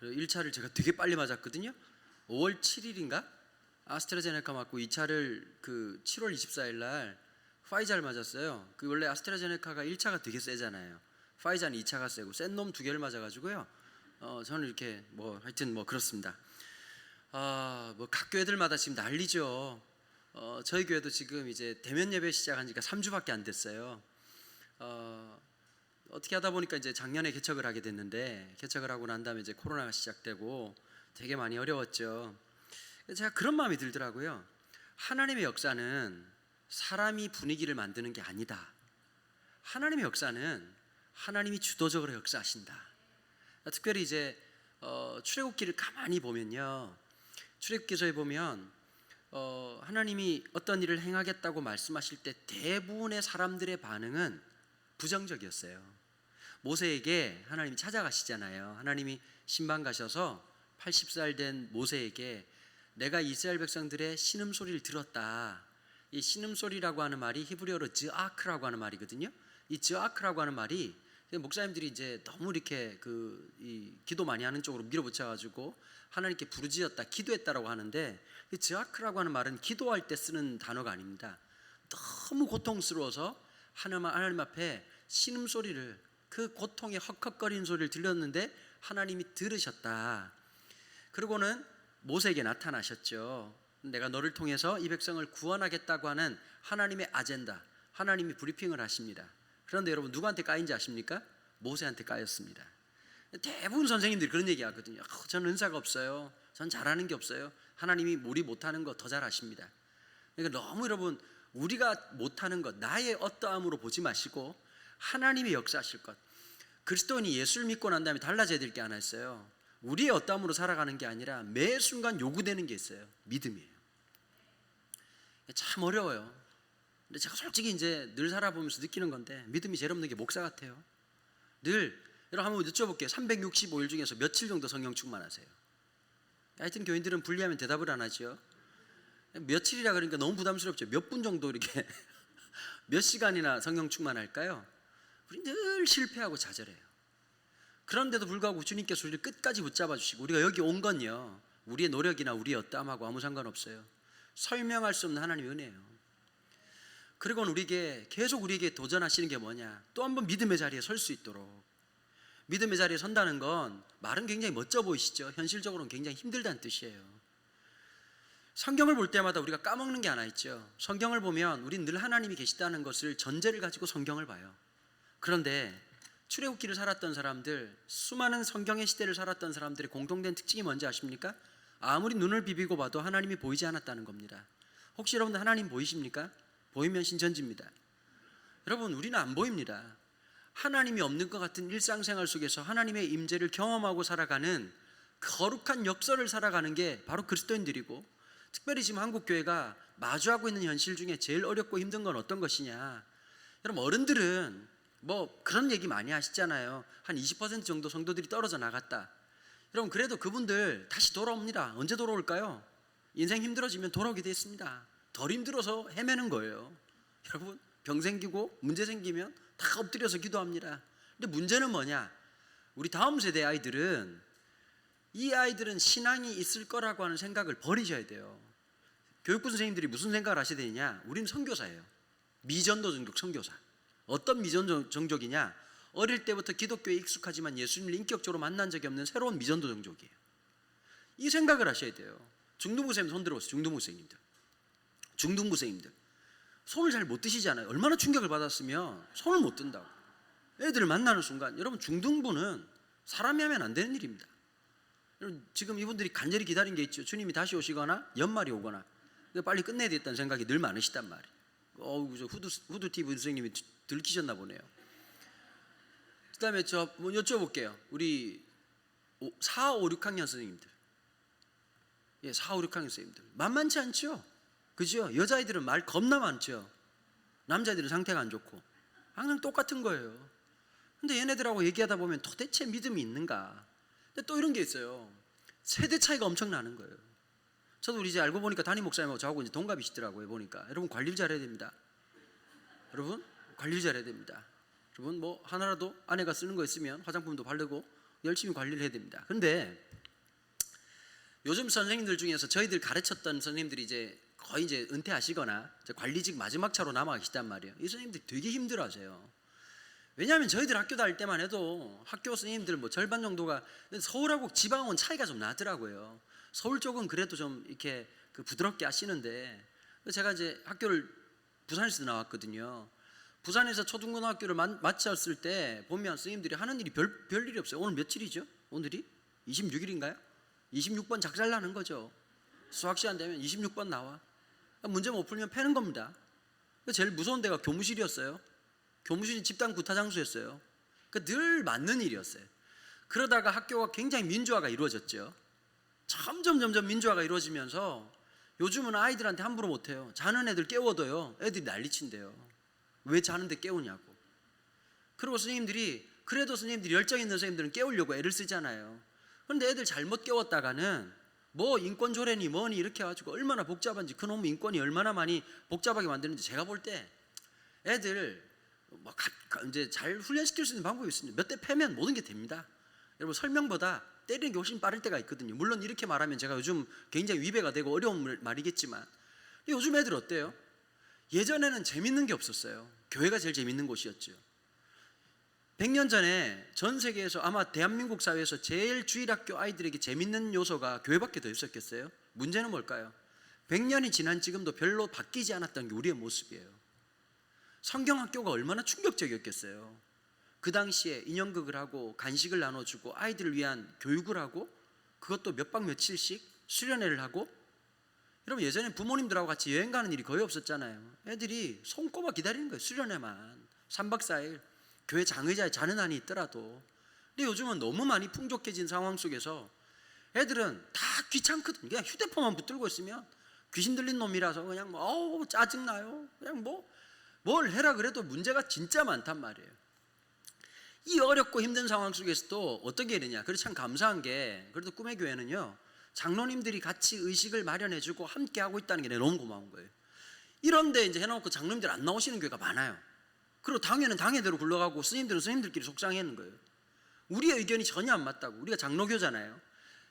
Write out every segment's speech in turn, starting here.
1차를 제가 되게 빨리 맞았거든요. 5월 7일인가? 아스트라제네카 맞고 2차를 그 7월 24일 날 파이자를 맞았어요. 그 원래 아스트라제네카가 1차가 되게 세잖아요. 파이자는 2차가 세고 센 놈 2개를 맞아가지고요. 저는 이렇게 뭐 하여튼 뭐 그렇습니다. 뭐 각 교회들마다 지금 난리죠. 저희 교회도 지금 이제 대면 예배 시작한 지가 3주밖에 안 됐어요. 어떻게 하다 보니까 이제 작년에 개척을 하게 됐는데, 개척을 하고 난 다음에 이제 코로나가 시작되고 되게 많이 어려웠죠. 제가 그런 마음이 들더라고요. 하나님의 역사는 사람이 분위기를 만드는 게 아니다. 하나님의 역사는 하나님이 주도적으로 역사하신다. 특별히 이제 출애굽기를 가만히 보면요, 출애굽기서에 보면 하나님이 어떤 일을 행하겠다고 말씀하실 때 대부분의 사람들의 반응은 부정적이었어요. 모세에게 하나님이 찾아가시잖아요. 하나님이 신방 가셔서 80살 된 모세에게 내가 이스라엘 백성들의 신음소리를 들었다. 이 신음소리라고 하는 말이 히브리어로 즈아크라고 하는 말이거든요. 이 즈아크라고 하는 말이 목사님들이 이제 너무 이렇게 이 기도 많이 하는 쪽으로 밀어붙여가지고 하나님께 부르짖었다, 기도했다라고 하는데, 이 즈아크라고 하는 말은 기도할 때 쓰는 단어가 아닙니다. 너무 고통스러워서 하나님 앞에 신음소리를, 그 고통의 헉헉거리는 소리를 들렸는데 하나님이 들으셨다. 그리고는 모세에게 나타나셨죠. 내가 너를 통해서 이 백성을 구원하겠다고 하는 하나님의 아젠다, 하나님이 브리핑을 하십니다. 그런데 여러분 누구한테 까인지 아십니까? 모세한테 까였습니다. 대부분 선생님들이 그런 얘기 하거든요. 저는 은사가 없어요. 전 잘하는 게 없어요. 하나님이 우리 못하는 거 더 잘하십니다. 그러니까 너무 여러분, 우리가 못하는 것, 나의 어떠함으로 보지 마시고 하나님이 역사하실 것. 그리스도인이 예수를 믿고 난 다음에 달라져야 될 게 하나 있어요. 우리의 어떠함으로 살아가는 게 아니라 매 순간 요구되는 게 있어요. 믿음이에요. 참 어려워요. 근데 제가 솔직히 이제 늘 살아보면서 느끼는 건데, 믿음이 제일 없는 게 목사 같아요. 늘 여러분 한번 여쭤볼게요. 365일 중에서 며칠 정도 성령 충만하세요? 하여튼 교인들은 불리하면 대답을 안 하죠. 며칠이라 그러니까 너무 부담스럽죠. 몇 분 정도 이렇게 몇 시간이나 성령 충만할까요? 우리 늘 실패하고 좌절해요. 그런데도 불구하고 주님께서 우리를 끝까지 붙잡아 주시고, 우리가 여기 온 건요, 우리의 노력이나 우리의 어떠함하고 아무 상관없어요. 설명할 수 없는 하나님의 은혜예요. 그리고는 계속 우리에게 도전하시는 게 뭐냐? 또 한 번 믿음의 자리에 설 수 있도록. 믿음의 자리에 선다는 건 말은 굉장히 멋져 보이시죠? 현실적으로는 굉장히 힘들다는 뜻이에요. 성경을 볼 때마다 우리가 까먹는 게 하나 있죠. 성경을 보면 우리는 늘 하나님이 계시다는 것을 전제를 가지고 성경을 봐요. 그런데 출애굽기를 살았던 사람들, 수많은 성경의 시대를 살았던 사람들의 공통된 특징이 뭔지 아십니까? 아무리 눈을 비비고 봐도 하나님이 보이지 않았다는 겁니다. 혹시 여러분들 하나님 보이십니까? 보이면 신천지입니다. 여러분, 우리는 안 보입니다. 하나님이 없는 것 같은 일상생활 속에서 하나님의 임재를 경험하고 살아가는 거룩한 역설을 살아가는 게 바로 그리스도인들이고, 특별히 지금 한국교회가 마주하고 있는 현실 중에 제일 어렵고 힘든 건 어떤 것이냐? 여러분, 어른들은 뭐 그런 얘기 많이 하시잖아요. 한 20% 정도 성도들이 떨어져 나갔다. 여러분, 그래도 그분들 다시 돌아옵니다. 언제 돌아올까요? 인생 힘들어지면 돌아오게 돼 있습니다. 덜 힘들어서 헤매는 거예요. 여러분, 병 생기고 문제 생기면 다 엎드려서 기도합니다. 근데 문제는 뭐냐? 우리 다음 세대 아이들은, 이 아이들은 신앙이 있을 거라고 하는 생각을 버리셔야 돼요. 교육부 선생님들이 무슨 생각을 하셔야 되냐? 우리는 선교사예요. 미전도 종족 선교사. 어떤 미전도 종족이냐? 어릴 때부터 기독교에 익숙하지만 예수님을 인격적으로 만난 적이 없는 새로운 미전도 종족이에요. 이 생각을 하셔야 돼요. 중등부 선생님 손 들어보세요. 중등부 선생님들 손을 잘 못 드시잖아요. 얼마나 충격을 받았으면 손을 못 든다고. 애들을 만나는 순간, 여러분, 중등부는 사람이 하면 안 되는 일입니다. 여러분, 지금 이분들이 간절히 기다린 게 있죠. 주님이 다시 오시거나 연말이 오거나 빨리 끝내야 되겠다는 생각이 늘 많으시단 말이에요. 후드티브 선생님이 들키셨나 보네요. 그 다음에 뭐 여쭤볼게요. 우리 4, 5, 6학년 선생님들, 4, 5, 6학년 선생님들 만만치 않죠? 그죠? 여자아이들은 말 겁나 많죠. 남자애들은 상태가 안 좋고 항상 똑같은 거예요. 근데 얘네들하고 얘기하다 보면 도대체 믿음이 있는가? 근데 또 이런 게 있어요. 세대 차이가 엄청 나는 거예요. 저도 우리 이제 알고 보니까 담임 목사님하고 저하고 이제 동갑이시더라고요. 보니까 여러분, 관리를 잘해야 됩니다. 여러분, 관리를 잘해야 됩니다. 여러분, 뭐 하나라도 아내가 쓰는 거 있으면 화장품도 바르고 열심히 관리를 해야 됩니다. 그런데 요즘 선생님들 중에서 저희들 가르쳤던 선생님들이 이제 거의 이제 은퇴하시거나 이제 관리직 마지막 차로 남아 계시단 말이에요. 이 선생님들이 되게 힘들어하세요. 왜냐하면 저희들 학교 다닐 때만 해도 학교 선생님들 뭐 절반 정도가 서울하고 지방은 차이가 좀 나더라고요. 서울 쪽은 그래도 좀 이렇게 그 부드럽게 하시는데, 제가 이제 학교를 부산에서 나왔거든요. 부산에서 초등고등학교를 마쳤을 때 보면 선생님들이 하는 일이 별일이 없어요. 오늘 며칠이죠? 오늘이 26일인가요? 26번 작살나는 거죠. 수학 시간 되면 26번 나와. 문제 못 풀면 패는 겁니다. 제일 무서운 데가 교무실이었어요. 교무실이 집단 구타 장소였어요. 늘 맞는 일이었어요. 그러다가 학교가 굉장히 민주화가 이루어졌죠. 점점 민주화가 이루어지면서 요즘은 아이들한테 함부로 못해요. 자는 애들 깨워둬요. 애들이 난리친대요. 왜 자는데 깨우냐고. 그리고 선생님들이, 그래도 선생님들이 열정 있는 선생님들은 깨우려고 애를 쓰잖아요. 그런데 애들 잘못 깨웠다가는 뭐 인권조례니 뭐니 이렇게 해가지고 얼마나 복잡한지, 그놈의 인권이 얼마나 많이 복잡하게 만드는지 제가 볼 때 애들 뭐 이제 잘 훈련시킬 수 있는 방법이 있습니다. 몇 대 패면 모든 게 됩니다. 여러분, 설명보다 때리는 게 훨씬 빠를 때가 있거든요. 물론 이렇게 말하면 제가 요즘 굉장히 위배가 되고 어려운 말이겠지만, 요즘 애들 어때요? 예전에는 재밌는 게 없었어요. 교회가 제일 재밌는 곳이었죠. 100년 전에 전 세계에서 아마 대한민국 사회에서 제일 주일학교 아이들에게 재밌는 요소가 교회밖에 더 있었겠어요? 문제는 뭘까요? 100년이 지난 지금도 별로 바뀌지 않았던 게 우리의 모습이에요. 성경학교가 얼마나 충격적이었겠어요. 그 당시에 인형극을 하고 간식을 나눠주고 아이들을 위한 교육을 하고, 그것도 몇 박 며칠씩 수련회를 하고. 여러분, 예전에 부모님들하고 같이 여행 가는 일이 거의 없었잖아요. 애들이 손꼽아 기다리는 거예요. 수련회만 3박 4일 교회 장의자에 자는 한이 있더라도. 근데 요즘은 너무 많이 풍족해진 상황 속에서 애들은 다 귀찮거든. 그냥 휴대폰만 붙들고 있으면 귀신 들린 놈이라서 그냥 뭐 짜증나요. 그냥 뭘 해라 그래도 문제가 진짜 많단 말이에요. 이 어렵고 힘든 상황 속에서도 어떻게 되느냐. 그래서 참 감사한 게, 그래도 꿈의 교회는요, 장로님들이 같이 의식을 마련해주고 함께 하고 있다는 게 너무 고마운 거예요. 이런데 이제 해놓고 장로님들 안 나오시는 교회가 많아요. 그리고 당회는 당회대로 굴러가고 스님들은 스님들끼리 속상해하는 거예요. 우리의 의견이 전혀 안 맞다고. 우리가 장로교잖아요.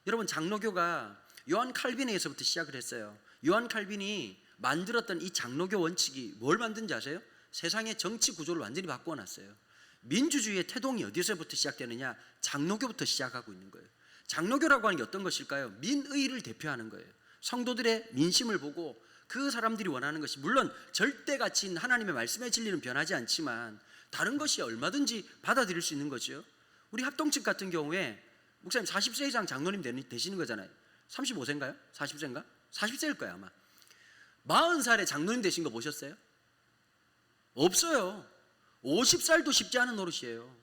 여러분, 장로교가 요한 칼빈에 의해서부터 시작을 했어요. 요한 칼빈이 만들었던 이 장로교 원칙이 뭘 만든지 아세요? 세상의 정치 구조를 완전히 바꿔놨어요. 민주주의의 태동이 어디서부터 시작되느냐? 장로교부터 시작하고 있는 거예요. 장로교라고 하는 게 어떤 것일까요? 민의를 대표하는 거예요. 성도들의 민심을 보고 그 사람들이 원하는 것이, 물론 절대 가치인 하나님의 말씀의 진리는 변하지 않지만 다른 것이 얼마든지 받아들일 수 있는 거죠. 우리 합동측 같은 경우에 목사님 40세 이상 장로님 되시는 거잖아요. 35세인가요? 40세인가? 40세일 거예요 아마. 40살에 장로님 되신 거 보셨어요? 없어요. 50살도 쉽지 않은 노릇이에요.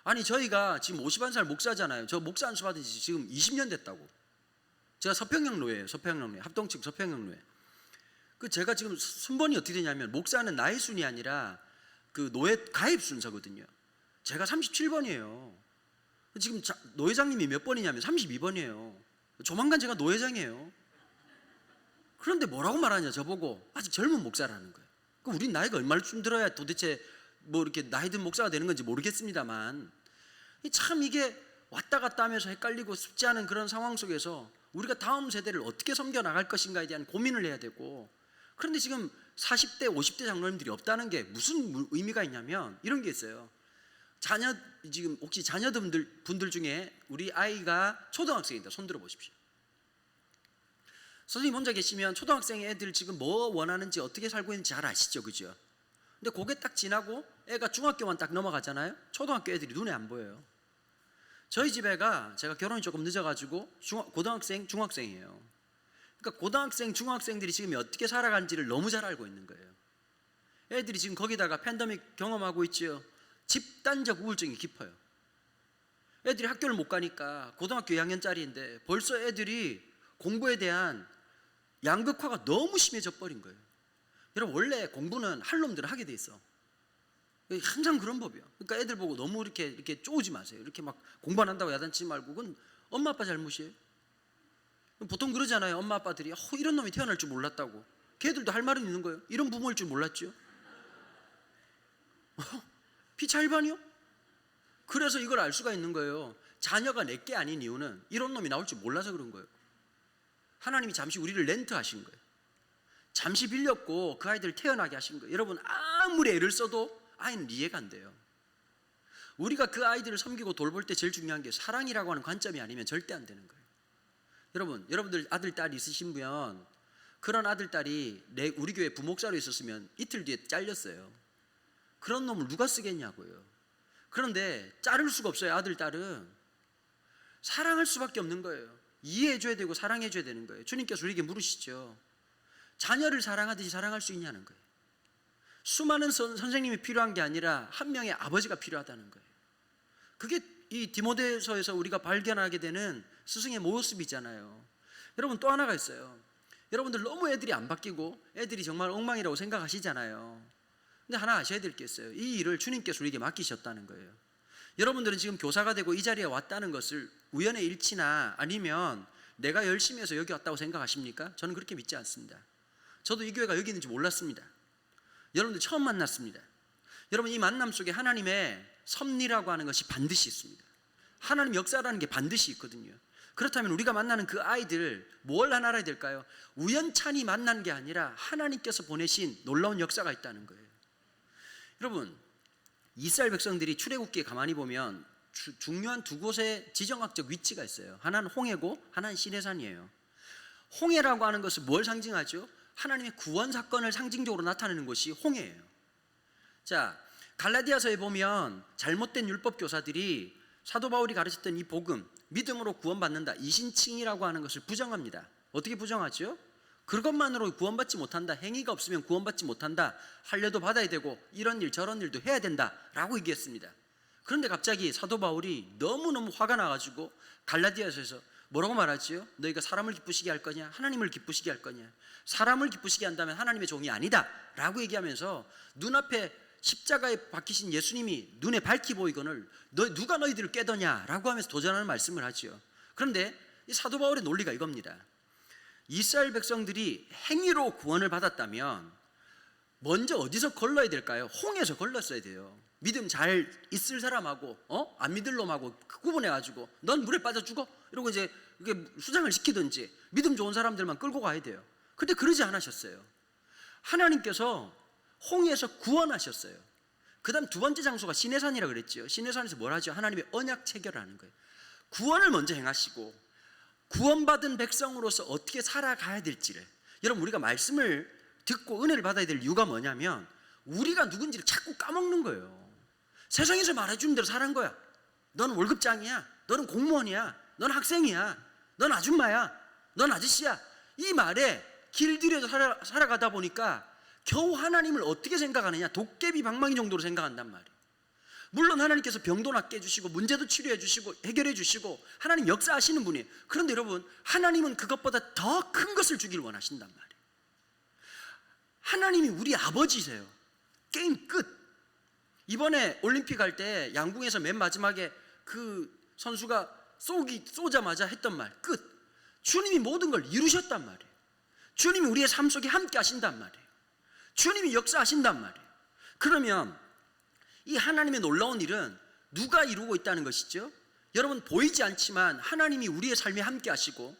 아니, 저희가 지금 51살 목사잖아요. 저 목사 안수 받은 지 지금 20년 됐다고. 제가 서평양로예요. 서평양로에, 합동측 서평양로에. 제가 지금 순번이 어떻게 되냐면, 목사는 나이 순이 아니라 그 노예 가입 순서거든요. 제가 37번이에요. 지금 노회장님이 몇 번이냐면 32번이에요. 조만간 제가 노회장이에요. 그런데 뭐라고 말하냐, 저보고 아직 젊은 목사라는 거예요. 그럼 우린 나이가 얼마쯤 들어야 도대체 뭐 이렇게 나이 든 목사가 되는 건지 모르겠습니다만, 참 이게 왔다 갔다 하면서 헷갈리고 쉽지 않은 그런 상황 속에서 우리가 다음 세대를 어떻게 섬겨 나갈 것인가에 대한 고민을 해야 되고, 그런데 지금 40대 50대 장로님들이 없다는 게 무슨 의미가 있냐면 이런 게 있어요. 지금 혹시 자녀분들 중에 우리 아이가 초등학생이다, 손 들어 보십시오. 선생님 혼자 계시면 초등학생 애들 지금 뭐 원하는지 어떻게 살고 있는지 잘 아시죠, 그죠? 근데 그게 딱 지나고 애가 중학교만 딱 넘어가잖아요. 초등학교 애들이 눈에 안 보여요. 저희 집 애가, 제가 결혼이 조금 늦어가지고 고등학생, 중학생이에요. 그러니까 고등학생, 중학생들이 지금 어떻게 살아가는지를 너무 잘 알고 있는 거예요. 애들이 지금 거기다가 팬데믹 경험하고 있죠. 집단적 우울증이 깊어요. 애들이 학교를 못 가니까 고등학교 2학년짜리인데 벌써 애들이 공부에 대한 양극화가 너무 심해져 버린 거예요. 여러분, 원래 공부는 할 놈들은 하게 돼 있어. 항상 그런 법이에요. 그러니까 애들 보고 너무 이렇게 쪼우지 마세요. 이렇게 막 공부 안 한다고 야단치지 말고, 그건 엄마 아빠 잘못이에요. 보통 그러잖아요. 엄마 아빠들이 이런 놈이 태어날 줄 몰랐다고. 걔들도 할 말은 있는 거예요. 이런 부모일 줄 몰랐죠. 피차일반이요? 그래서 이걸 알 수가 있는 거예요. 자녀가 내게 아닌 이유는 이런 놈이 나올 줄 몰라서 그런 거예요. 하나님이 잠시 우리를 렌트하신 거예요. 잠시 빌렸고 그 아이들을 태어나게 하신 거예요. 여러분, 아무리 애를 써도 아이는 이해가 안 돼요. 우리가 그 아이들을 섬기고 돌볼 때 제일 중요한 게 사랑이라고 하는 관점이 아니면 절대 안 되는 거예요. 여러분들 아들, 딸 있으신 분, 그런 아들, 딸이 우리 교회 부목사로 있었으면 이틀 뒤에 잘렸어요. 그런 놈을 누가 쓰겠냐고요. 그런데 자를 수가 없어요. 아들, 딸은 사랑할 수밖에 없는 거예요. 이해해줘야 되고 사랑해줘야 되는 거예요. 주님께서 우리에게 물으시죠. 자녀를 사랑하듯이 사랑할 수 있냐는 거예요. 수많은 선생님이 필요한 게 아니라 한 명의 아버지가 필요하다는 거예요. 그게 이 디모데서에서 우리가 발견하게 되는 스승의 모습이잖아요. 여러분, 또 하나가 있어요. 여러분들 너무 애들이 안 바뀌고 애들이 정말 엉망이라고 생각하시잖아요. 근데 하나 아셔야 될 게 있어요. 이 일을 주님께서 우리에게 맡기셨다는 거예요. 여러분들은 지금 교사가 되고 이 자리에 왔다는 것을 우연의 일치나 아니면 내가 열심히 해서 여기 왔다고 생각하십니까? 저는 그렇게 믿지 않습니다. 저도 이 교회가 여기 있는지 몰랐습니다. 여러분들 처음 만났습니다. 여러분, 이 만남 속에 하나님의 섭리라고 하는 것이 반드시 있습니다. 하나님 역사라는 게 반드시 있거든요. 그렇다면 우리가 만나는 그 아이들 뭘 하나 알아야 될까요? 우연찮이 만난 게 아니라 하나님께서 보내신 놀라운 역사가 있다는 거예요. 여러분, 이스라엘 백성들이 출애굽기에 가만히 보면 중요한 두 곳의 지정학적 위치가 있어요. 하나는 홍해고 하나는 시내산이에요. 홍해라고 하는 것은 뭘 상징하죠? 하나님의 구원 사건을 상징적으로 나타내는 것이 홍해예요. 자, 갈라디아서에 보면 잘못된 율법 교사들이 사도 바울이 가르쳤던 이 복음, 믿음으로 구원받는다, 이신칭이라고 하는 것을 부정합니다. 어떻게 부정하죠? 그것만으로 구원받지 못한다, 행위가 없으면 구원받지 못한다, 할례도 받아야 되고 이런 일 저런 일도 해야 된다라고 얘기했습니다. 그런데 갑자기 사도 바울이 너무너무 화가 나가지고 갈라디아서에서 뭐라고 말하지요? 너희가 사람을 기쁘시게 할 거냐? 하나님을 기쁘시게 할 거냐? 사람을 기쁘시게 한다면 하나님의 종이 아니다 라고 얘기하면서 눈앞에 십자가에 박히신 예수님이 눈에 밝히 보이거늘 누가 너희들을 깨더냐 라고 하면서 도전하는 말씀을 하죠. 그런데 이 사도 바울의 논리가 이겁니다. 이스라엘 백성들이 행위로 구원을 받았다면 먼저 어디서 걸러야 될까요? 홍해에서 걸렀어야 돼요. 믿음 잘 있을 사람하고 안 믿을 놈하고 구분해가지고 넌 물에 빠져 죽어? 이러고 이제 이게 수장을 시키든지 믿음 좋은 사람들만 끌고 가야 돼요. 근데 그러지 않으셨어요. 하나님께서 홍해에서 구원하셨어요. 그 다음 두 번째 장소가 시내산이라고 그랬죠. 시내산에서 뭘 하죠? 하나님의 언약 체결하는 거예요. 구원을 먼저 행하시고 구원받은 백성으로서 어떻게 살아가야 될지를, 여러분, 우리가 말씀을 듣고 은혜를 받아야 될 이유가 뭐냐면 우리가 누군지를 자꾸 까먹는 거예요. 세상에서 말해주는 대로 살은 거야. 너는 월급장이야, 너는 공무원이야, 넌 학생이야, 넌 아줌마야, 넌 아저씨야. 이 말에 길들여서 살아가다 보니까 겨우 하나님을 어떻게 생각하느냐, 도깨비 방망이 정도로 생각한단 말이에요. 물론 하나님께서 병도 낫게 해주시고 문제도 치료해 주시고 해결해 주시고 하나님 역사하시는 분이에요. 그런데 여러분, 하나님은 그것보다 더 큰 것을 주길 원하신단 말이에요. 하나님이 우리 아버지세요. 게임 끝. 이번에 올림픽 할 때 양궁에서 맨 마지막에 그 선수가 쏘자마자 했던 말 끝. 주님이 모든 걸 이루셨단 말이에요. 주님이 우리의 삶 속에 함께 하신단 말이에요. 주님이 역사하신단 말이에요. 그러면 이 하나님의 놀라운 일은 누가 이루고 있다는 것이죠? 여러분, 보이지 않지만 하나님이 우리의 삶에 함께 하시고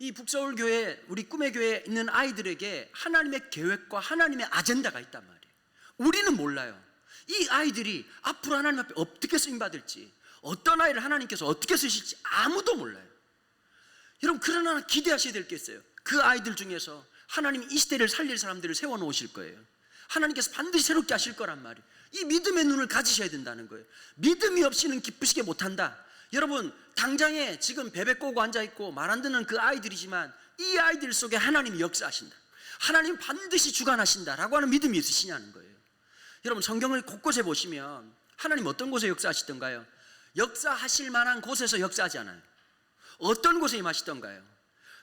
이 북서울교회, 우리 꿈의 교회에 있는 아이들에게 하나님의 계획과 하나님의 아젠다가 있단 말이에요. 우리는 몰라요. 이 아이들이 앞으로 하나님 앞에 어떻게 쓰임받을지, 어떤 아이를 하나님께서 어떻게 쓰실지 아무도 몰라요. 여러분, 그러나 기대하셔야 될 게 있어요. 그 아이들 중에서 하나님이 이 시대를 살릴 사람들을 세워놓으실 거예요. 하나님께서 반드시 새롭게 하실 거란 말이에요. 이 믿음의 눈을 가지셔야 된다는 거예요. 믿음이 없이는 기쁘시게 못한다. 여러분, 당장에 지금 베베 꼬고 앉아있고 말 안 듣는 그 아이들이지만 이 아이들 속에 하나님이 역사하신다, 하나님 반드시 주관하신다라고 하는 믿음이 있으시냐는 거예요. 여러분, 성경을 곳곳에 보시면 하나님 어떤 곳에 역사하시던가요? 역사하실 만한 곳에서 역사하지 않아요. 어떤 곳에 임하시던가요?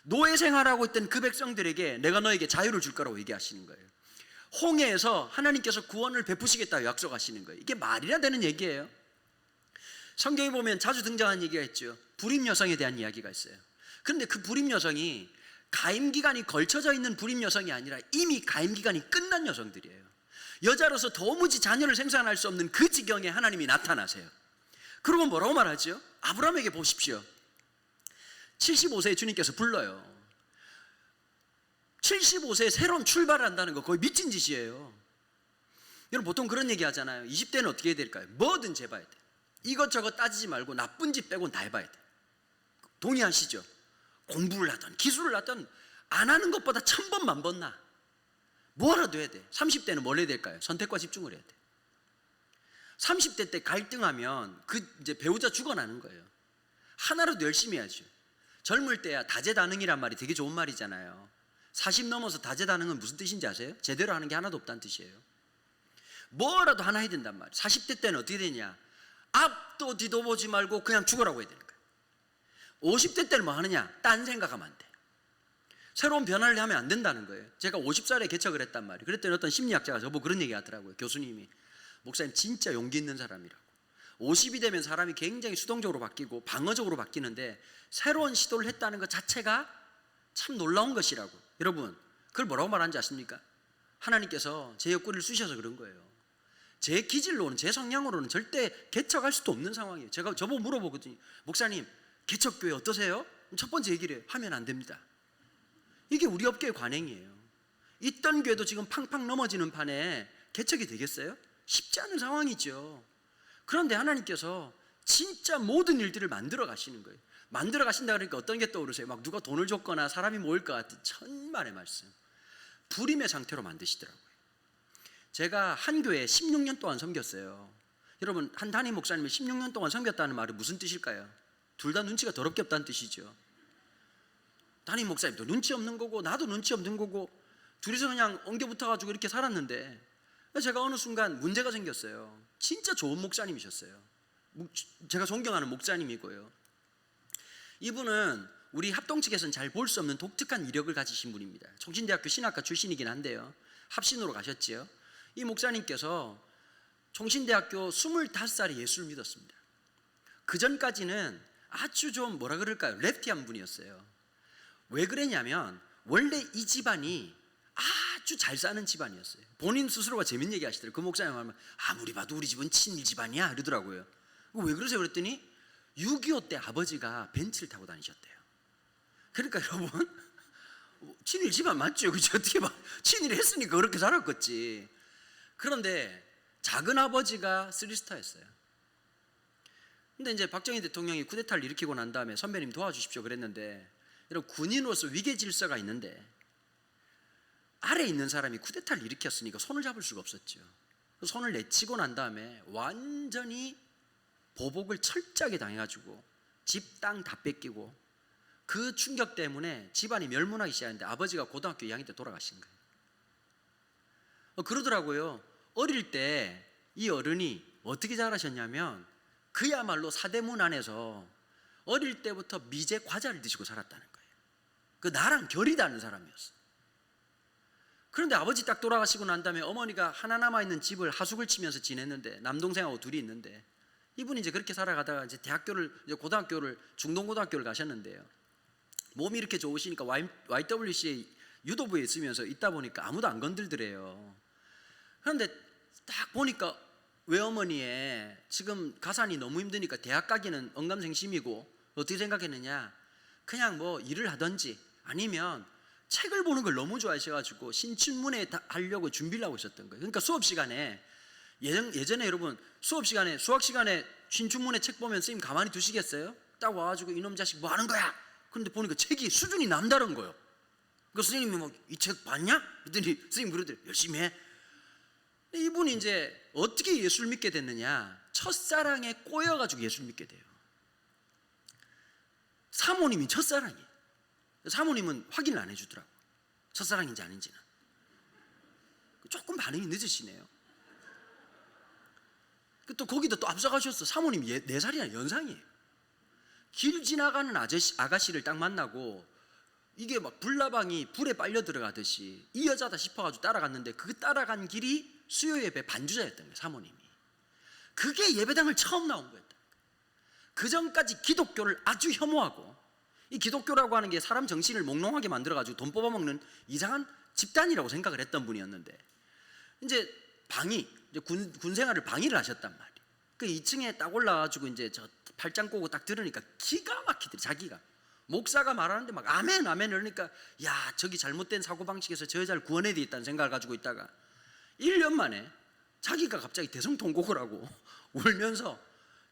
노예 생활하고 있던 그 백성들에게 내가 너에게 자유를 줄 거라고 얘기하시는 거예요. 홍해에서 하나님께서 구원을 베푸시겠다고 약속하시는 거예요. 이게 말이나 되는 얘기예요. 성경에 보면 자주 등장하는 얘기가 있죠. 불임 여성에 대한 이야기가 있어요. 그런데 그 불임 여성이 가임 기간이 걸쳐져 있는 불임 여성이 아니라 이미 가임 기간이 끝난 여성들이에요. 여자로서 도무지 자녀를 생산할 수 없는 그 지경에 하나님이 나타나세요. 그러고 뭐라고 말하죠? 아브라함에게 보십시오. 75세에 주님께서 불러요. 75세에 새로운 출발한다는 거 거의 미친 짓이에요. 여러분 보통 그런 얘기 하잖아요. 20대는 어떻게 해야 될까요? 뭐든 재봐야 돼. 이것저것 따지지 말고 나쁜 짓 빼고는 다 해봐야 돼. 동의하시죠? 공부를 하든 기술을 하든 안 하는 것보다 1000번 만번 나. 뭐라도 해야 돼. 30대는 뭘 해야 될까요? 선택과 집중을 해야 돼. 30대 때 갈등하면 이제 배우자 죽어나는 거예요. 하나라도 열심히 해야죠. 젊을 때야 다재다능이란 말이 되게 좋은 말이잖아요. 40 넘어서 다재다능은 무슨 뜻인지 아세요? 제대로 하는 게 하나도 없다는 뜻이에요. 뭐라도 하나 해야 된단 말이에요. 40대 때는 어떻게 되냐? 앞도 뒤도 보지 말고 그냥 죽으라고 해야 되는 거예요. 50대 때는 뭐 하느냐? 딴 생각하면 안 돼. 새로운 변화를 하면 안 된다는 거예요. 제가 50살에 개척을 했단 말이에요. 그랬더니 어떤 심리학자가 저보고 그런 얘기 하더라고요. 교수님이. 목사님 진짜 용기 있는 사람이라고. 50이 되면 사람이 굉장히 수동적으로 바뀌고 방어적으로 바뀌는데 새로운 시도를 했다는 것 자체가 참 놀라운 것이라고. 여러분 그걸 뭐라고 말하는지 아십니까? 하나님께서 제 옆구리를 쑤셔서 그런 거예요. 제 기질로는 제 성향으로는 절대 개척할 수도 없는 상황이에요. 제가 저보고 물어보거든요. 목사님 개척교회 어떠세요? 첫 번째 얘기를 해요. 하면 안 됩니다. 이게 우리 업계의 관행이에요. 있던 교회도 지금 팡팡 넘어지는 판에 개척이 되겠어요? 쉽지 않은 상황이죠. 그런데 하나님께서 진짜 모든 일들을 만들어 가시는 거예요. 만들어 가신다 그러니까 어떤 게 떠오르세요? 막 누가 돈을 줬거나 사람이 모일 것 같은 천만의 말씀. 불임의 상태로 만드시더라고요. 제가 한 교회에 16년 동안 섬겼어요. 여러분 한 담임 목사님이 16년 동안 섬겼다는 말이 무슨 뜻일까요? 둘 다 눈치가 더럽게 없다는 뜻이죠. 담임 목사님도 눈치 없는 거고 나도 눈치 없는 거고 둘이서 그냥 엉겨 붙어가지고 이렇게 살았는데 제가 어느 순간 문제가 생겼어요. 진짜 좋은 목사님이셨어요. 제가 존경하는 목사님이고요. 이분은 우리 합동 측에서는 잘 볼 수 없는 독특한 이력을 가지신 분입니다. 총신대학교 신학과 출신이긴 한데요. 합신으로 가셨지요. 이 목사님께서 총신대학교 25살에 예수를 믿었습니다. 그 전까지는 아주 좀 뭐라 그럴까요? 랩티한 분이었어요. 왜 그랬냐면 원래 이 집안이 아주 잘 사는 집안이었어요. 본인 스스로가 재밌는 얘기 하시더라고요. 그 목사님 하면 아무리 봐도 우리 집은 친일 집안이야 이러더라고요. 왜 그러세요? 그랬더니 6.25 때 아버지가 벤츠를 타고 다니셨대요. 그러니까 여러분 친일 집안 맞죠? 그치? 어떻게 봐? 친일 했으니까 그렇게 살았겠지. 그런데 작은 아버지가 쓰리스타였어요. 근데 이제 박정희 대통령이 쿠데타를 일으키고 난 다음에 선배님 도와주십시오 그랬는데 여러분 군인으로서 위계 질서가 있는데 아래 있는 사람이 쿠데타를 일으켰으니까 손을 잡을 수가 없었죠. 손을 내치고 난 다음에 완전히 보복을 철저하게 당해가지고 집, 땅 다 뺏기고 그 충격 때문에 집안이 멸문하기 시작했는데 아버지가 고등학교 2학년 때 돌아가신 거예요. 그러더라고요. 어릴 때 이 어른이 어떻게 자라셨냐면 그야말로 사대문 안에서 어릴 때부터 미제 과자를 드시고 살았다는 거예요. 그 나랑 결이 다른 사람이었어요. 그런데 아버지 딱 돌아가시고 난 다음에 어머니가 하나 남아있는 집을 하숙을 치면서 지냈는데 남동생하고 둘이 있는데 이분이 이제 그렇게 살아가다가 이제 이제 고등학교를 중동고등학교를 가셨는데요. 몸이 이렇게 좋으시니까 YWCA 유도부에 있으면서 있다 보니까 아무도 안 건들더래요. 그런데 딱 보니까 외어머니의 지금 가산이 너무 힘드니까 대학 가기는 언감생심이고 어떻게 생각했느냐, 그냥 뭐 일을 하든지 아니면 책을 보는 걸 너무 좋아하셔가지고 신춘문예 하려고 준비를 하고 있었던 거예요. 그러니까 수업 시간에 예전에 여러분 수업 시간에 수학 시간에 신춘문예 책 보면 선생님 가만히 두시겠어요? 딱 와가지고 이놈 자식 뭐 하는 거야? 그런데 보니까 책이 수준이 남다른 거예요. 그 선생님이 뭐 이 책 봤냐? 그랬더니 선생님 그러더래요. 열심히 해. 이분이 이제 어떻게 예수를 믿게 됐느냐, 첫사랑에 꼬여가지고 예수를 믿게 돼요. 사모님이 첫사랑이에요. 사모님은 확인을 안 해주더라고, 첫사랑인지 아닌지는. 조금 반응이 늦으시네요. 또 거기다 또 앞서가셨어. 사모님이 4살이나 연상이에요. 길 지나가는 아가씨를 딱 만나고 이게 막 불나방이 불에 빨려 들어가듯이 이 여자다 싶어가지고 따라갔는데 그 따라간 길이 수요 예배 반주자였던 거예요, 사모님이. 그게 예배당을 처음 나온 거였다. 그 전까지 기독교를 아주 혐오하고, 이 기독교라고 하는 게 사람 정신을 몽롱하게 만들어가지고 돈 뽑아먹는 이상한 집단이라고 생각을 했던 분이었는데, 이제 군 생활을 방위를 하셨단 말이에요. 그 2층에 딱 올라가지고 이제 저 팔짱 꼬고 딱 들으니까 기가 막히더래. 자기가 목사가 말하는데 막 아멘 아멘 이러니까 야, 저기 잘못된 사고방식에서 저 여자를 구원해야 되겠다는 생각을 가지고 있다가 1년 만에 자기가 갑자기 대성통곡을 하고 울면서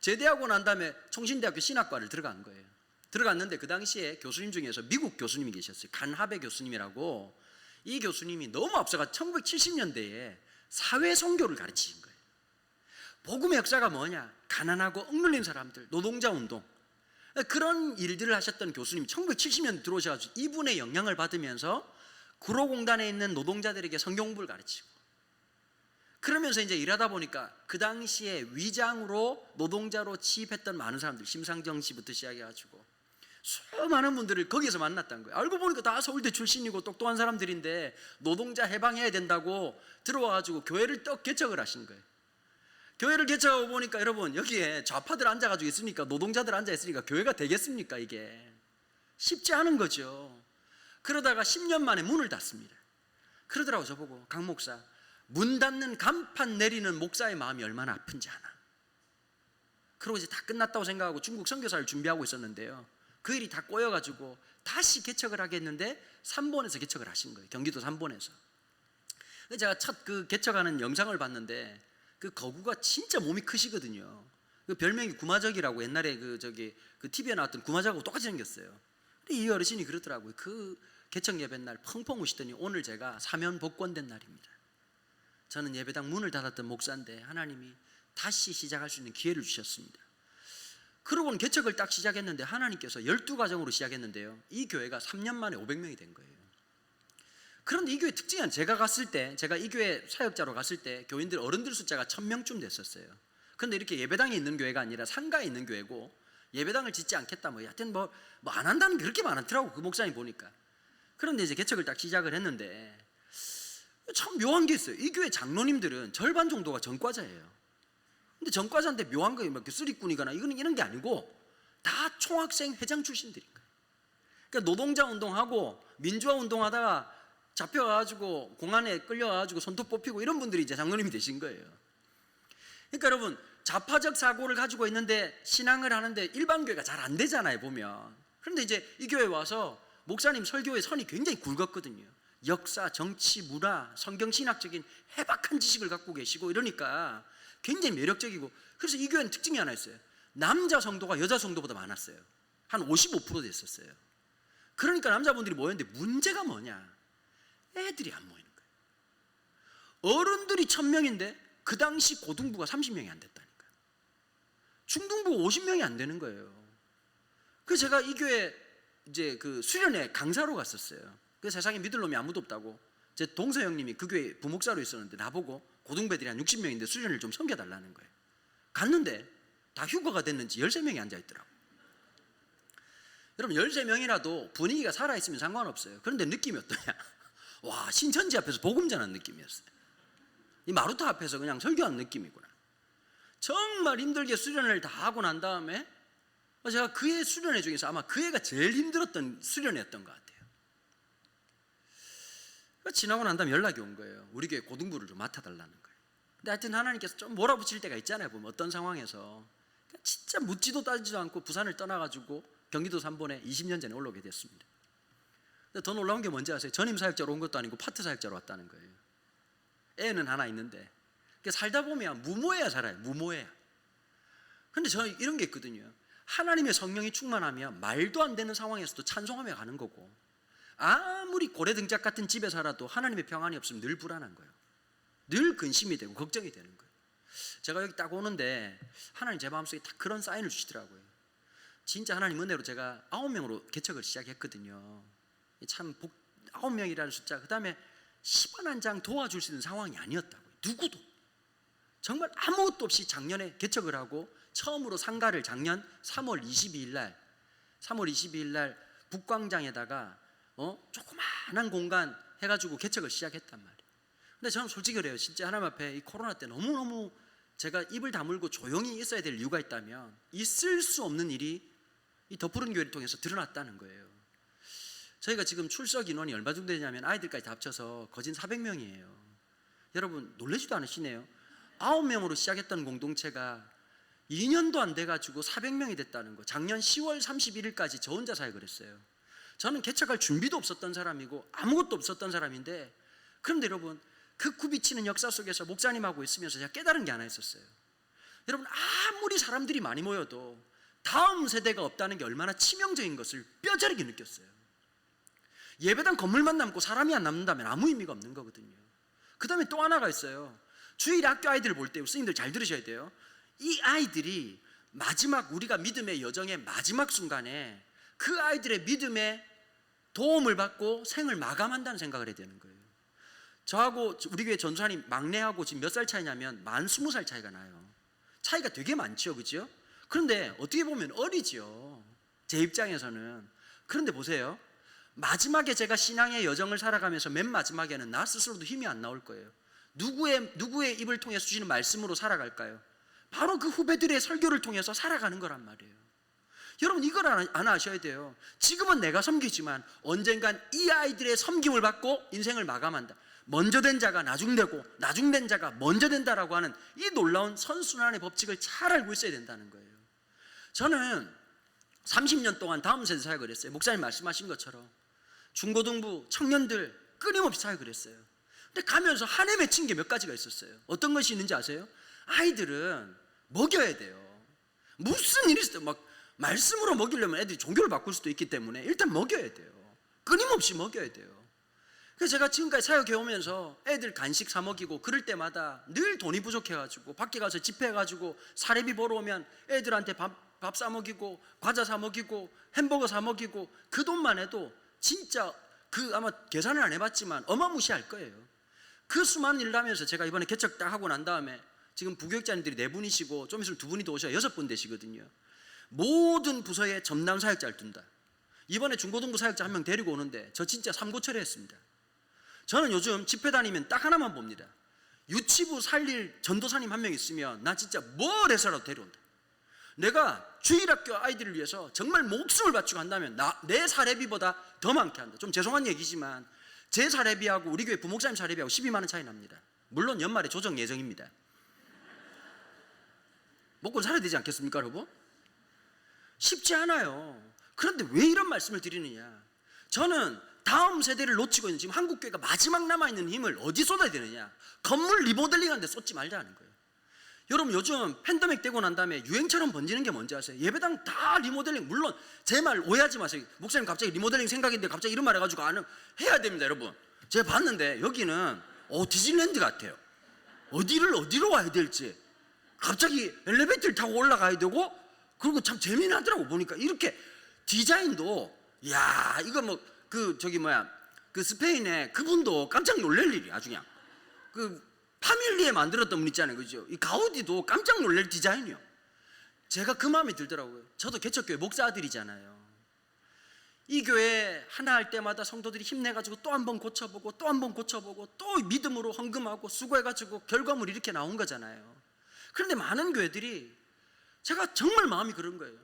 제대하고 난 다음에 총신대학교 신학과를 들어간 거예요. 들어갔는데 그 당시에 교수님 중에서 미국 교수님이 계셨어요. 간하베 교수님이라고. 이 교수님이 너무 앞서가 1970년대에 사회선교를 가르치신 거예요. 복음의 역사가 뭐냐? 가난하고 억눌린 사람들, 노동자 운동, 그런 일들을 하셨던 교수님 1970년대 들어오셔가지고 이분의 영향을 받으면서 구로공단에 있는 노동자들에게 성경공부를 가르치고, 그러면서 이제 일하다 보니까 그 당시에 위장으로 노동자로 취입했던 많은 사람들, 심상정 씨부터 시작해가지고 수많은 분들을 거기서 만났다는 거예요. 알고 보니까 다 서울대 출신이고 똑똑한 사람들인데 노동자 해방해야 된다고 들어와가지고 교회를 떡 개척을 하신 거예요. 교회를 개척하고 보니까 여러분, 여기에 좌파들 앉아가지고 있으니까, 노동자들 앉아있으니까 교회가 되겠습니까? 이게 쉽지 않은 거죠. 그러다가 10년 만에 문을 닫습니다. 그러더라고 저보고, 강 목사, 문 닫는 간판 내리는 목사의 마음이 얼마나 아픈지 아나. 그러고 이제 다 끝났다고 생각하고 중국 선교사를 준비하고 있었는데요, 그 일이 다 꼬여가지고 다시 개척을 하겠는데 삼본에서 개척을 하신 거예요. 경기도 삼본에서. 제가 첫 그 개척하는 영상을 봤는데 그 거구가 진짜 몸이 크시거든요. 그 별명이 구마적이라고, 옛날에 그 TV에 나왔던 구마적하고 똑같이 생겼어요. 이 어르신이 그러더라고요. 그 개척 예배 날 펑펑 우시더니 오늘 제가 사면 복권된 날입니다. 저는 예배당 문을 닫았던 목사인데 하나님이 다시 시작할 수 있는 기회를 주셨습니다. 그러고는 개척을 딱 시작했는데 하나님께서 12가정으로 시작했는데요, 이 교회가 3년 만에 500명이 된 거예요. 그런데 이 교회 특징은, 제가 이 교회 사역자로 갔을 때 교인들, 어른들 숫자가 1000명쯤 됐었어요. 그런데 이렇게 예배당에 있는 교회가 아니라 상가에 있는 교회고, 예배당을 짓지 않겠다, 하여튼 안 한다는 게 그렇게 많더라고, 그 목사님 보니까. 그런데 이제 개척을 딱 시작을 했는데 참 묘한 게 있어요. 이 교회 장로님들은 절반 정도가 전과자예요. 근데 전과자인데 묘한 거예요. 막 쓰리꾼이거나 이런 게 아니고 다 총학생 회장 출신들인 거예요. 그러니까 노동자 운동하고 민주화 운동하다가 잡혀가지고 공안에 끌려가지고 손톱 뽑히고 이런 분들이 이제 장로님이 되신 거예요. 그러니까 여러분, 좌파적 사고를 가지고 있는데 신앙을 하는데 일반 교회가 잘 안 되잖아요, 보면. 그런데 이제 이 교회 와서 목사님 설교의 선이 굉장히 굵었거든요. 역사, 정치, 문화, 성경신학적인 해박한 지식을 갖고 계시고 이러니까 굉장히 매력적이고, 그래서 이 교회는 특징이 하나 있어요. 남자 성도가 여자 성도보다 많았어요. 한 55% 됐었어요. 그러니까 남자분들이 모였는데 문제가 뭐냐? 애들이 안 모이는 거예요. 어른들이 1000명인데 그 당시 고등부가 30명이 안 됐다니까요. 중등부가 50명이 안 되는 거예요. 그래서 제가 이 교회 이제 그 수련회 강사로 갔었어요. 그 세상에 믿을 놈이 아무도 없다고 제 동서 형님이 그 교회 부목사로 있었는데 나보고 고등배들이 한 60명인데 수련을 좀 섬겨달라는 거예요. 갔는데 다 휴가가 됐는지 13명이 앉아있더라고. 여러분, 13명이라도 분위기가 살아있으면 상관없어요. 그런데 느낌이 어떠냐? 와, 신천지 앞에서 복음 전하는 느낌이었어요. 이 마루타 앞에서 그냥 설교하는 느낌이구나. 정말 힘들게 수련회를 다 하고 난 다음에 제가 그의 수련회 중에서 아마 그애가 제일 힘들었던 수련회였던 것 같아요. 지나고 난 다음에 연락이 온 거예요. 우리 교회 고등부를 좀 맡아달라는 거예요. 근데 하여튼 하나님께서 좀 몰아붙일 때가 있잖아요, 보면 어떤 상황에서. 진짜 묻지도 따지지도 않고 부산을 떠나가지고 경기도 삼본에 20년 전에 올라오게 됐습니다. 근데 더 놀라운 게 뭔지 아세요? 전임 사역자로 온 것도 아니고 파트 사역자로 왔다는 거예요. 애는 하나 있는데 살다 보면 무모해야 살아요. 무모해야. 근데 저는 이런 게 있거든요. 하나님의 성령이 충만하면 말도 안 되는 상황에서도 찬송하며 가는 거고, 아무리 고래등짝 같은 집에 살아도 하나님의 평안이 없으면 늘 불안한 거예요. 늘 근심이 되고 걱정이 되는 거예요. 제가 여기 딱 오는데 하나님 제 마음속에 딱 그런 사인을 주시더라고요. 진짜 하나님 은혜로 제가 9명으로 개척을 시작했거든요. 참 9명이라는 숫자, 그 다음에 10원 한 장 도와줄 수 있는 상황이 아니었다고요. 누구도. 정말 아무것도 없이 작년에 개척을 하고 처음으로 상가를 작년 3월 22일 날 북광장에다가 조그마한 공간 해가지고 개척을 시작했단 말이에요. 근데 저는 솔직히 그래요. 진짜 하나님 앞에 이 코로나 때 너무너무 제가 입을 다물고 조용히 있어야 될 이유가 있다면 있을 수 없는 일이 이 더 푸른 교회를 통해서 드러났다는 거예요. 저희가 지금 출석 인원이 얼마 정도 되냐면 아이들까지 다 합쳐서 거진 400명이에요. 여러분 놀라지도 않으시네요. 9명으로 시작했던 공동체가 2년도 안 돼가지고 400명이 됐다는 거. 작년 10월 31일까지 저 혼자 사역을 했어요. 저는 개척할 준비도 없었던 사람이고 아무것도 없었던 사람인데, 그런데 여러분, 그 굽이치는 역사 속에서 목사님하고 있으면서 제가 깨달은 게 하나 있었어요. 여러분, 아무리 사람들이 많이 모여도 다음 세대가 없다는 게 얼마나 치명적인 것을 뼈저리게 느꼈어요. 예배당 건물만 남고 사람이 안 남는다면 아무 의미가 없는 거거든요. 그 다음에 또 하나가 있어요. 주일 학교 아이들을 볼 때 스님들 잘 들으셔야 돼요. 이 아이들이 마지막, 우리가 믿음의 여정의 마지막 순간에 그 아이들의 믿음에 도움을 받고 생을 마감한다는 생각을 해야 되는 거예요. 저하고 우리 교회 전수사님 막내하고 지금 몇 살 차이냐면 만 20살 차이가 나요. 차이가 되게 많죠, 그죠? 그런데 어떻게 보면 어리죠, 제 입장에서는. 그런데 보세요, 마지막에 제가 신앙의 여정을 살아가면서 맨 마지막에는 나 스스로도 힘이 안 나올 거예요. 누구의 입을 통해서 주시는 말씀으로 살아갈까요? 바로 그 후배들의 설교를 통해서 살아가는 거란 말이에요. 여러분, 이걸 하나 아셔야 돼요. 지금은 내가 섬기지만 언젠간 이 아이들의 섬김을 받고 인생을 마감한다. 먼저 된 자가 나중되고 나중된 자가 먼저 된다라고 하는 이 놀라운 선순환의 법칙을 잘 알고 있어야 된다는 거예요. 저는 30년 동안 다음 세대 사역을 했어요. 목사님 말씀하신 것처럼 중고등부 청년들 끊임없이 사역을 했어요. 근데 가면서 한해 맺힌 게 몇 가지가 있었어요. 어떤 것이 있는지 아세요? 아이들은 먹여야 돼요. 무슨 일이 있어도 막 말씀으로 먹이려면 애들이 종교를 바꿀 수도 있기 때문에 일단 먹여야 돼요. 끊임없이 먹여야 돼요. 그래서 제가 지금까지 사역해오면서 애들 간식 사 먹이고 그럴 때마다 늘 돈이 부족해가지고 밖에 가서 집회해가지고 사례비 보러 오면 애들한테 밥 사 먹이고 과자 사 먹이고 햄버거 사 먹이고, 그 돈만 해도 진짜 아마 계산을 안 해봤지만 어마무시할 거예요. 그 수많은 일을 하면서 제가 이번에 개척 딱 하고 난 다음에 지금 부교육자님들이 4분이시고 좀 있으면 2분이 더 오셔야 6분 되시거든요. 모든 부서에 전담 사역자를 둔다. 이번에 중고등부 사역자 1명 데리고 오는데 저 진짜 삼고처리 했습니다. 저는 요즘 집회 다니면 딱 하나만 봅니다. 유치부 살릴 전도사님 1명 있으면 나 진짜 뭘 해서라도 데려온다. 내가 주일학교 아이들을 위해서 정말 목숨을 바치고 한다면 내 사례비보다 더 많게 한다. 좀 죄송한 얘기지만 제 사례비하고 우리 교회 부목사님 사례비하고 12만 원 차이 납니다. 물론 연말에 조정 예정입니다. 먹고 살아야 되지 않겠습니까, 여러분? 쉽지 않아요. 그런데 왜 이런 말씀을 드리느냐? 저는 다음 세대를 놓치고 있는 지금 한국교회가 마지막 남아있는 힘을 어디 쏟아야 되느냐? 건물 리모델링하는 데 쏟지 말자는 거예요. 여러분, 요즘 팬데믹 되고 난 다음에 유행처럼 번지는 게 뭔지 아세요? 예배당 다 리모델링. 물론 제 말 오해하지 마세요. 목사님 갑자기 리모델링 생각인데 갑자기 이런 말 해가지고 해야 됩니다, 여러분. 제가 봤는데 여기는 디즈니랜드 같아요. 어디로 와야 될지. 갑자기 엘리베이터를 타고 올라가야 되고, 그리고 참 재미나더라고 보니까. 이렇게 디자인도, 야, 이거 그 스페인의 그분도 깜짝 놀랄 일이 아주 그냥. 파밀리에 만들었던 분 있잖아요, 그죠? 이 가우디도 깜짝 놀랄 디자인이요. 제가 그 마음이 들더라고요. 저도 개척교회 목사 아들이잖아요. 이 교회 하나 할 때마다 성도들이 힘내가지고 또 한 번 고쳐보고 또 한 번 고쳐보고 또 믿음으로 헌금하고 수고해가지고 결과물이 이렇게 나온 거잖아요. 그런데 많은 교회들이, 제가 정말 마음이 그런 거예요.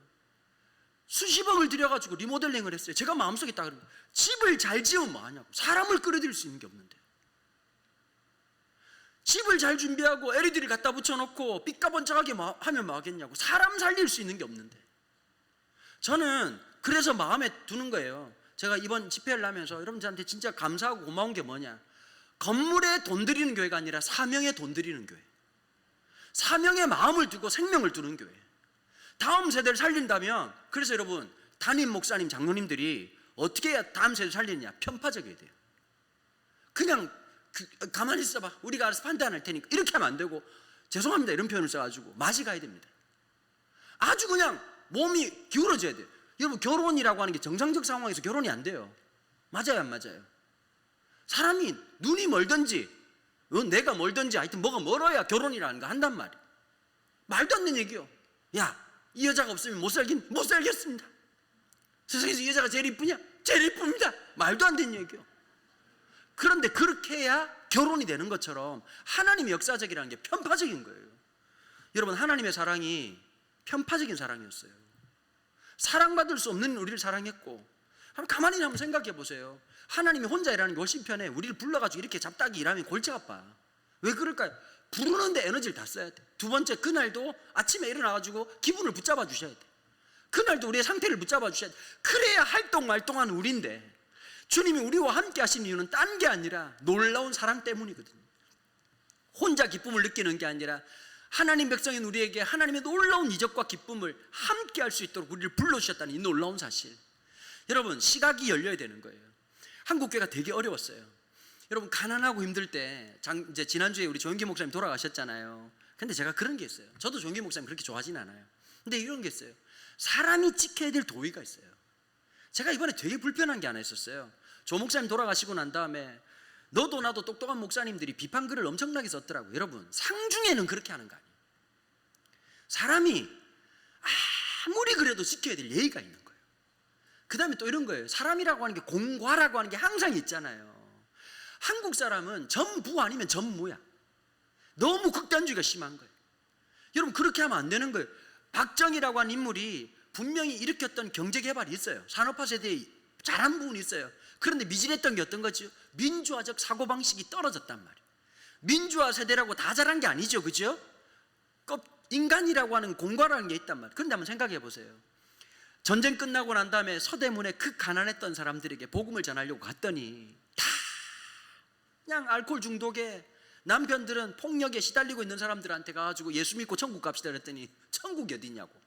수십억을 들여가지고 리모델링을 했어요. 제가 마음속에 딱 그런 거예요. 집을 잘 지으면 뭐하냐고. 사람을 끌어들일 수 있는 게 없는데. 집을 잘 준비하고 LED를 갖다 붙여놓고 삐까번쩍하게 하면 뭐 하겠냐고. 사람 살릴 수 있는 게 없는데. 저는 그래서 마음에 두는 거예요. 제가 이번 집회를 하면서 여러분들한테 진짜 감사하고 고마운 게 뭐냐, 건물에 돈 들이는 교회가 아니라 사명에 돈 들이는 교회, 사명에 마음을 두고 생명을 두는 교회, 다음 세대를 살린다면. 그래서 여러분, 담임 목사님 장로님들이 어떻게 해야 다음 세대를 살리느냐? 편파적이어야 돼요. 그냥 가만히 있어봐, 우리가 알아서 판단 할 테니까, 이렇게 하면 안 되고, 죄송합니다 이런 표현을 써가지고 맛이 가야 됩니다. 아주 그냥 몸이 기울어져야 돼요. 여러분, 결혼이라고 하는 게 정상적 상황에서 결혼이 안 돼요. 맞아요, 안 맞아요? 사람이 눈이 멀든지 내가 멀든지 하여튼 뭐가 멀어야 결혼이라는 거 한단 말이에요. 말도 안 되는 얘기요. 야, 이 여자가 없으면 못 살겠습니다. 세상에서 이 여자가 제일 이쁘냐? 제일 이쁩니다. 말도 안 되는 얘기요. 그런데 그렇게 해야 결혼이 되는 것처럼 하나님의 역사적이라는 게 편파적인 거예요. 여러분, 하나님의 사랑이 편파적인 사랑이었어요. 사랑받을 수 없는 우리를 사랑했고, 가만히 한번 생각해 보세요. 하나님이 혼자 일하는 게 훨씬 편해. 우리를 불러가지고 이렇게 잡다기 일하면 골치 아파. 왜 그럴까요? 부르는데 에너지를 다 써야 돼. 두 번째, 그날도 아침에 일어나가지고 기분을 붙잡아 주셔야 돼. 그날도 우리의 상태를 붙잡아 주셔야 돼. 그래야 활동하는 우리인데, 주님이 우리와 함께 하신 이유는 딴 게 아니라 놀라운 사랑 때문이거든요. 혼자 기쁨을 느끼는 게 아니라 하나님 백성인 우리에게 하나님의 놀라운 이적과 기쁨을 함께 할 수 있도록 우리를 불러주셨다는 이 놀라운 사실. 여러분, 시각이 열려야 되는 거예요. 한국교회가 되게 어려웠어요. 여러분, 가난하고 힘들 때 이제 지난주에 우리 조영기 목사님 돌아가셨잖아요. 근데 제가 그런 게 있어요. 저도 조영기 목사님 그렇게 좋아하진 않아요. 근데 이런 게 있어요. 사람이 지켜야 될 도의가 있어요. 제가 이번에 되게 불편한 게 하나 있었어요. 조 목사님 돌아가시고 난 다음에 너도 나도 똑똑한 목사님들이 비판글을 엄청나게 썼더라고요. 여러분, 상중에는 그렇게 하는 거 아니에요. 사람이 아무리 그래도 지켜야 될 예의가 있는 거예요. 그 다음에 또 이런 거예요. 사람이라고 하는 게 공과라고 하는 게 항상 있잖아요. 한국 사람은 전부 아니면 전무야. 너무 극단주의가 심한 거예요. 여러분, 그렇게 하면 안 되는 거예요. 박정희라고 하는 인물이 분명히 일으켰던 경제개발이 있어요. 산업화 세대에 잘한 부분이 있어요. 그런데 미진했던 게 어떤 거죠? 민주화적 사고방식이 떨어졌단 말이에요. 민주화 세대라고 다 잘한 게 아니죠, 그죠? 인간이라고 하는 공과라는 게 있단 말이에요. 그런데 한번 생각해 보세요. 전쟁 끝나고 난 다음에 서대문에 그 가난했던 사람들에게 복음을 전하려고 갔더니 다 그냥 알코올 중독에, 남편들은 폭력에 시달리고 있는 사람들한테 가가지고 예수 믿고 천국 갑시다 그랬더니 천국이 어디냐고.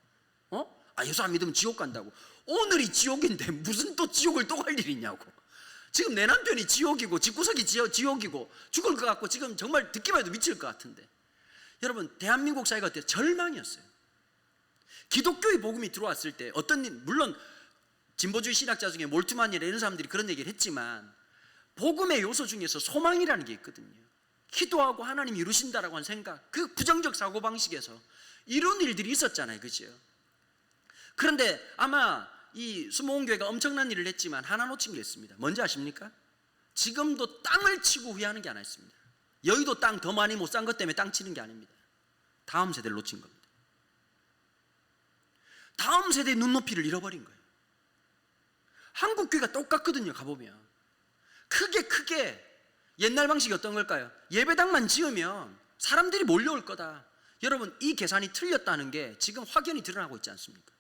예수 안 믿으면 지옥 간다고. 오늘이 지옥인데 무슨 또 지옥을 또 갈 일이 있냐고. 지금 내 남편이 지옥이고 집구석이 지옥이고 죽을 것 같고 지금 정말 듣기만 해도 미칠 것 같은데. 여러분, 대한민국 사회가 어때요? 절망이었어요. 기독교의 복음이 들어왔을 때 물론 진보주의 신학자 중에 몰트만이나 이런 사람들이 그런 얘기를 했지만, 복음의 요소 중에서 소망이라는 게 있거든요. 기도하고 하나님이 이루신다라고 하는 생각, 그 부정적 사고방식에서 이런 일들이 있었잖아요, 그죠? 그런데 아마 이 수목원교회가 엄청난 일을 했지만 하나 놓친 게 있습니다. 뭔지 아십니까? 지금도 땅을 치고 후회하는 게 하나 있습니다. 여의도 땅 더 많이 못 산 것 때문에 땅 치는 게 아닙니다. 다음 세대를 놓친 겁니다. 다음 세대의 눈높이를 잃어버린 거예요. 한국교회가 똑같거든요. 가보면 크게 옛날 방식이 어떤 걸까요? 예배당만 지으면 사람들이 몰려올 거다. 여러분, 이 계산이 틀렸다는 게 지금 확연히 드러나고 있지 않습니까?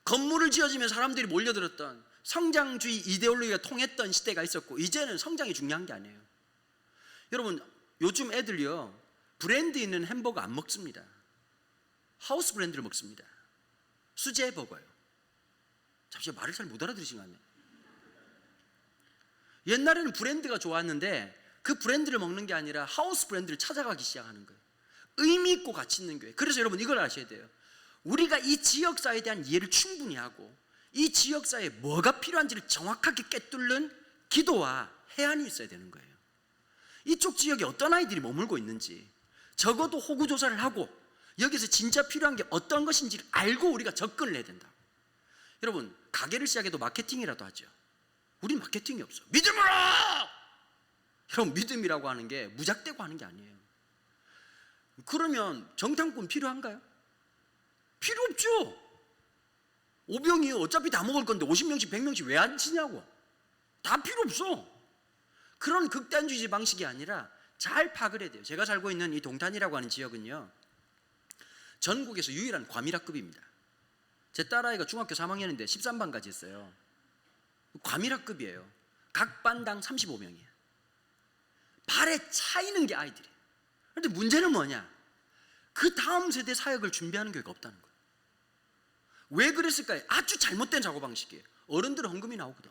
건물을 지어지면 사람들이 몰려들었던 성장주의 이데올로기가 통했던 시대가 있었고, 이제는 성장이 중요한 게 아니에요. 여러분, 요즘 애들이요, 브랜드 있는 햄버거 안 먹습니다. 하우스 브랜드를 먹습니다. 수제 버거요. 잠시 말을 잘 못 알아들으신 것 같네요. 옛날에는 브랜드가 좋았는데 그 브랜드를 먹는 게 아니라 하우스 브랜드를 찾아가기 시작하는 거예요. 의미 있고 가치 있는 교회. 그래서 여러분, 이걸 아셔야 돼요. 우리가 이 지역사회에 대한 이해를 충분히 하고 이 지역사회에 뭐가 필요한지를 정확하게 꿰뚫는 기도와 해안이 있어야 되는 거예요. 이쪽 지역에 어떤 아이들이 머물고 있는지 적어도 호구조사를 하고 여기서 진짜 필요한 게 어떤 것인지를 알고 우리가 접근을 해야 된다. 여러분, 가게를 시작해도 마케팅이라도 하죠. 우린 마케팅이 없어. 믿음으로! 여러분, 믿음이라고 하는 게 무작대고 하는 게 아니에요. 그러면 정탐꾼 필요한가요? 필요 없죠. 오병이요, 어차피 다 먹을 건데 50명씩 100명씩 왜 안 치냐고. 다 필요 없어. 그런 극단주의 방식이 아니라 잘 파악을 해야 돼요. 제가 살고 있는 이 동탄이라고 하는 지역은요, 전국에서 유일한 과밀학급입니다. 제 딸아이가 중학교 3학년인데 13반까지 했어요. 과밀학급이에요. 각 반당 35명이에요. 발에 차이는 게 아이들이에요. 그런데 문제는 뭐냐? 그 다음 세대 사역을 준비하는 교회가 없다는 거예요. 왜 그랬을까요? 아주 잘못된 사고방식이에요. 어른들은 헌금이 나오거든.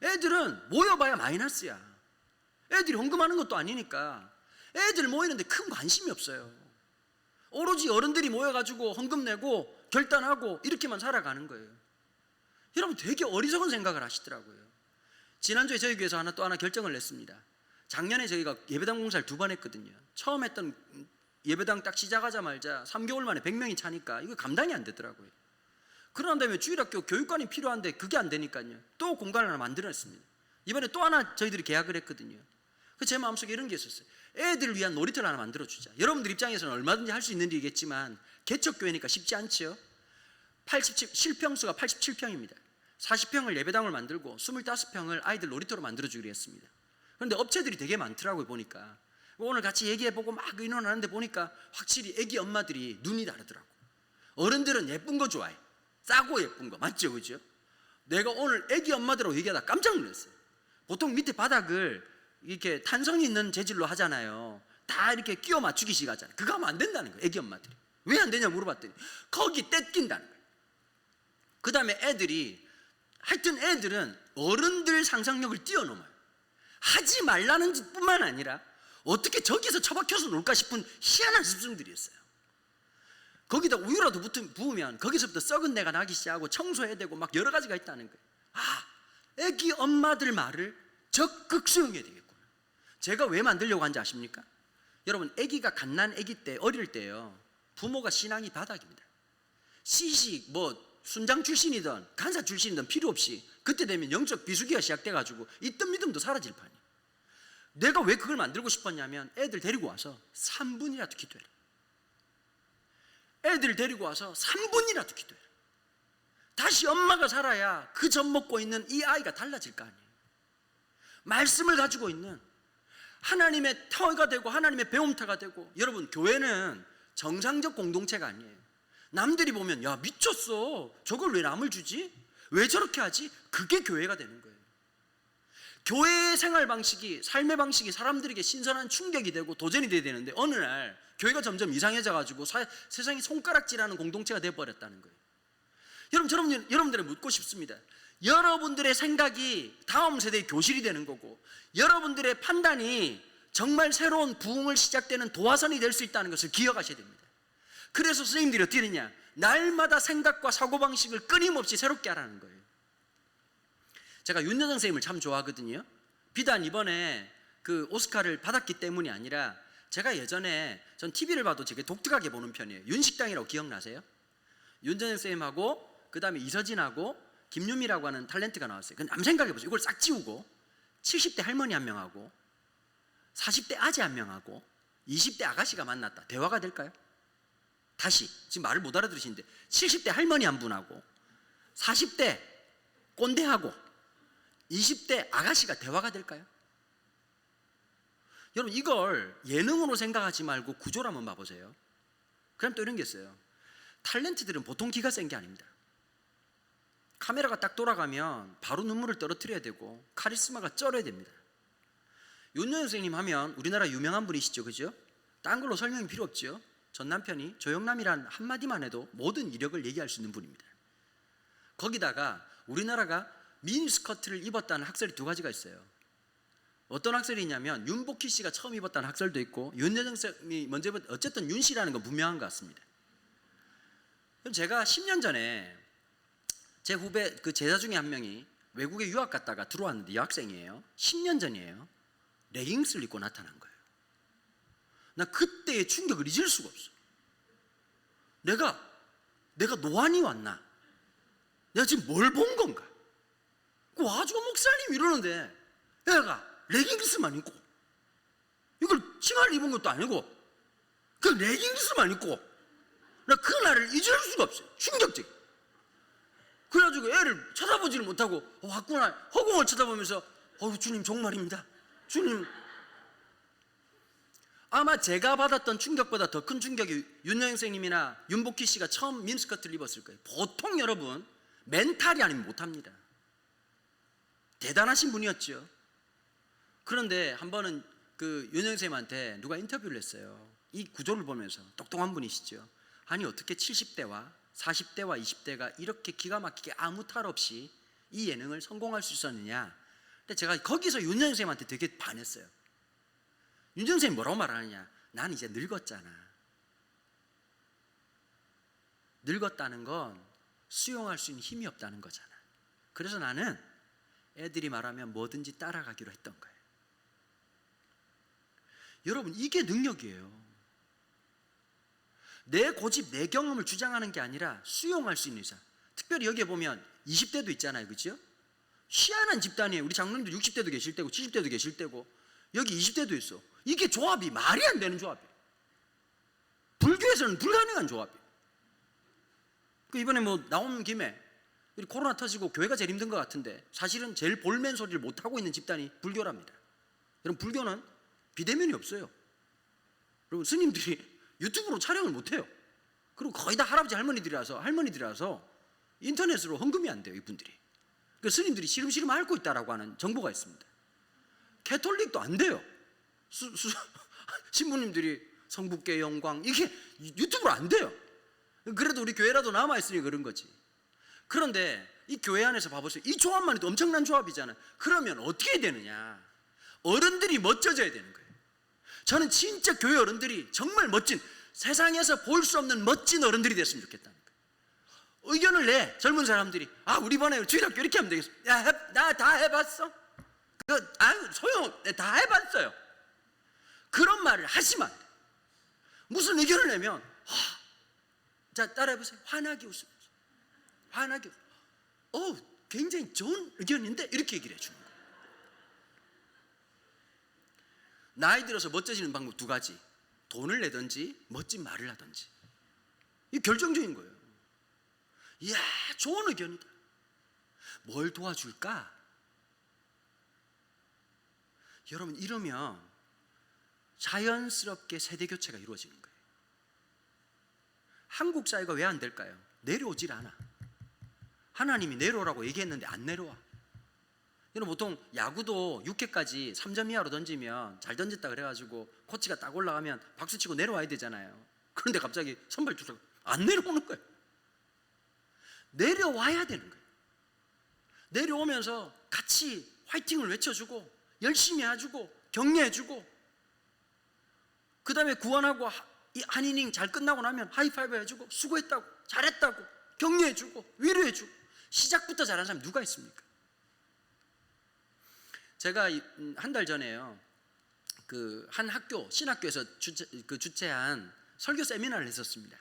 애들은 모여봐야 마이너스야. 애들이 헌금하는 것도 아니니까 애들 모이는데 큰 관심이 없어요. 오로지 어른들이 모여가지고 헌금 내고 결단하고 이렇게만 살아가는 거예요. 여러분, 되게 어리석은 생각을 하시더라고요. 지난주에 저희 교회에서 또 하나 결정을 냈습니다. 작년에 저희가 예배당 공사를 2번 했거든요. 처음 했던 예배당 딱 시작하자마자 3개월 만에 100명이 차니까 이거 감당이 안 되더라고요. 그런 다음에 주일학교 교육관이 필요한데 그게 안 되니까요, 또 공간을 하나 만들었습니다. 이번에 또 하나 저희들이 계약을 했거든요. 제 마음속에 이런 게 있었어요. 애들을 위한 놀이터를 하나 만들어주자. 여러분들 입장에서는 얼마든지 할 수 있는 일이겠지만 개척교회니까 쉽지 않죠. 실평수가 87평입니다. 40평을 예배당을 만들고 25평을 아이들 놀이터로 만들어주기로 했습니다. 그런데 업체들이 되게 많더라고요. 보니까 오늘 같이 얘기해보고 막 의논하는데 보니까 확실히 애기 엄마들이 눈이 다르더라고. 어른들은 예쁜 거 좋아해. 싸고 예쁜 거. 맞죠? 그죠? 내가 오늘 애기 엄마들하고 얘기하다 깜짝 놀랐어요. 보통 밑에 바닥을 이렇게 탄성이 있는 재질로 하잖아요. 다 이렇게 끼워 맞추기식 하잖아요. 그거 하면 안 된다는 거예요. 애기 엄마들이. 왜 안 되냐 물어봤더니 거기 떼낀다는 거예요. 그 다음에 하여튼 애들은 어른들 상상력을 뛰어넘어요. 하지 말라는 뿐만 아니라 어떻게 저기서 처박혀서 놀까 싶은 희한한 습성들이 있어요. 거기다 우유라도 부으면 거기서부터 썩은 내가 나기 시작하고 청소해야 되고 막 여러 가지가 있다는 거예요. 애기 엄마들 말을 적극 수용해야 되겠구나. 제가 왜 만들려고 한지 아십니까? 여러분, 애기가 갓난 애기 때, 어릴 때요, 부모가 신앙이 바닥입니다. 시식, 순장 출신이든 간사 출신이든 필요 없이 그때 되면 영적 비수기가 시작돼가지고 있던 믿음도 사라질 판이에요. 내가 왜 그걸 만들고 싶었냐면 애들 데리고 와서 3분이라도 기도해라. 애들 데리고 와서 3분이라도 기도해라. 다시 엄마가 살아야 그 젖 먹고 있는 이 아이가 달라질 거 아니에요. 말씀을 가지고 있는 하나님의 터가 되고 하나님의 배움터가 되고. 여러분, 교회는 정상적 공동체가 아니에요. 남들이 보면 야 미쳤어, 저걸 왜 남을 주지? 왜 저렇게 하지? 그게 교회가 되는 거예요. 교회의 생활 방식이, 삶의 방식이 사람들에게 신선한 충격이 되고 도전이 돼야 되는데 어느 날 교회가 점점 이상해져 가지고 세상이 손가락질하는 공동체가 되어버렸다는 거예요. 여러분들은 묻고 싶습니다. 여러분들의 생각이 다음 세대의 교실이 되는 거고, 여러분들의 판단이 정말 새로운 부흥을 시작되는 도화선이 될 수 있다는 것을 기억하셔야 됩니다. 그래서 선생님들이 어떻게 되냐, 날마다 생각과 사고방식을 끊임없이 새롭게 하라는 거예요. 제가 윤여정 선생님을 참 좋아하거든요. 비단 이번에 그 오스카를 받았기 때문이 아니라, 제가 예전에 전 TV를 봐도 되게 독특하게 보는 편이에요. 윤식당이라고 기억나세요? 윤여정 선생님하고 그 다음에 이서진하고 김유미라고 하는 탤런트가 나왔어요. 근데 한번 생각해보세요. 이걸 싹 지우고 70대 할머니 한 명하고 40대 아재 한 명하고 20대 아가씨가 만났다. 대화가 될까요? 다시, 지금 말을 못 알아들으시는데 70대 할머니 한 분하고 40대 꼰대하고 20대 아가씨가 대화가 될까요? 여러분, 이걸 예능으로 생각하지 말고 구조를 한번 봐보세요. 그럼 또 이런 게 있어요. 탤런트들은 보통 기가 센 게 아닙니다. 카메라가 딱 돌아가면 바로 눈물을 떨어뜨려야 되고 카리스마가 쩔어야 됩니다. 윤여정 선생님 하면 우리나라 유명한 분이시죠, 그죠? 딴 걸로 설명이 필요 없죠. 전 남편이 조영남이란 한마디만 해도 모든 이력을 얘기할 수 있는 분입니다. 거기다가 우리나라가 미니스커트를 입었다는 학설이 두 가지가 있어요. 어떤 학설이 있냐면 윤복희 씨가 처음 입었다는 학설도 있고, 윤여정 선생님이 먼저 입었, 어쨌든 윤 씨라는 건 분명한 것 같습니다. 그럼 제가 10년 전에 제 후배 그 제자 중에 한 명이 외국에 유학 갔다가 들어왔는데, 여학생이에요. 10년 전이에요. 레깅스를 입고 나타난 거예요. 나 그때의 충격을 잊을 수가 없어. 내가 노안이 왔나? 내가 지금 뭘 본 건가? 그 와가지고 목사님 이러는데 내가 레깅스만 입고, 이걸 치마를 입은 것도 아니고 그 레깅스만 입고, 나 그날을 잊을 수가 없어요. 충격적. 그래가지고 애를 쳐다보지를 못하고 왔구나, 허공을 쳐다보면서 주님 정말입니다. 주님. 아마 제가 받았던 충격보다 더 큰 충격이 윤여정 선생님이나 윤복희 씨가 처음 미니스커트를 입었을 거예요. 보통 여러분 멘탈이 아니면 못합니다. 대단하신 분이었죠. 그런데 한 번은 그 윤여정 선생님한테 누가 인터뷰를 했어요. 이 구조를 보면서. 똑똑한 분이시죠. 아니 어떻게 70대와 40대와 20대가 이렇게 기가 막히게 아무 탈 없이 이 예능을 성공할 수 있었느냐. 근데 제가 거기서 윤여정 선생님한테 되게 반했어요. 윤여정 선생님이 뭐라고 말하느냐, 난 이제 늙었잖아. 늙었다는 건 수용할 수 있는 힘이 없다는 거잖아. 그래서 나는 애들이 말하면 뭐든지 따라가기로 했던 거예요. 여러분, 이게 능력이에요. 내 고집, 내 경험을 주장하는 게 아니라 수용할 수 있는 이상. 특별히 여기에 보면 20대도 있잖아요, 그렇죠? 희한한 집단이에요. 우리 장로님도 60대도 계실 때고 70대도 계실 때고 여기 20대도 있어. 이게 조합이 말이 안 되는 조합이에요. 불교에서는 불가능한 조합이에요. 이번에 나온 김에 우리 코로나 터지고 교회가 제일 힘든 것 같은데 사실은 제일 볼멘 소리를 못하고 있는 집단이 불교랍니다. 여러분, 불교는 비대면이 없어요. 여러분, 스님들이 유튜브로 촬영을 못해요. 그리고 거의 다 할아버지 할머니들이라서 인터넷으로 헌금이 안 돼요, 이분들이. 그 스님들이 시름시름 앓고 있다라고 하는 정보가 있습니다. 캐톨릭도 안 돼요. 신부님들이 성부께 영광, 이게 유튜브로 안 돼요. 그래도 우리 교회라도 남아있으니 그런 거지. 그런데 이 교회 안에서 봐보세요. 이 조합만 해도 엄청난 조합이잖아요. 그러면 어떻게 되느냐? 어른들이 멋져져야 되는 거예요. 저는 진짜 교회 어른들이 정말 멋진, 세상에서 볼 수 없는 멋진 어른들이 됐으면 좋겠다는 거예요. 의견을 내. 젊은 사람들이 우리 반에 주일학교 이렇게 하면 되겠어. 나 다 해봤어. 소용, 다 해봤어요. 그런 말을 하시면 안 돼. 무슨 의견을 내면 자, 따라해보세요. 환하게 웃으면서, 환하게 굉장히 좋은 의견인데, 이렇게 얘기를 해주는 거예요. 나이 들어서 멋져지는 방법 두 가지. 돈을 내든지 멋진 말을 하든지. 이게 결정적인 거예요. 이야, 좋은 의견이다. 뭘 도와줄까? 여러분, 이러면 자연스럽게 세대 교체가 이루어지는 거예요. 한국 사회가 왜 안 될까요? 내려오질 않아. 하나님이 내려오라고 얘기했는데 안 내려와. 여러분, 보통 야구도 6회까지 3점 이하로 던지면 잘 던졌다 그래가지고 코치가 딱 올라가면 박수치고 내려와야 되잖아요. 그런데 갑자기 선발 투수가 안 내려오는 거예요. 내려와야 되는 거예요. 내려오면서 같이 화이팅을 외쳐주고 열심히 해주고 격려해주고, 그 다음에 구원하고 한 이닝 잘 끝나고 나면 하이파이브 해주고 수고했다고, 잘했다고 격려해주고 위로해주고. 시작부터 잘하는 사람 누가 있습니까? 제가 한 달 전에요, 그 한 학교, 신학교에서 주최한 설교 세미나를 했었습니다.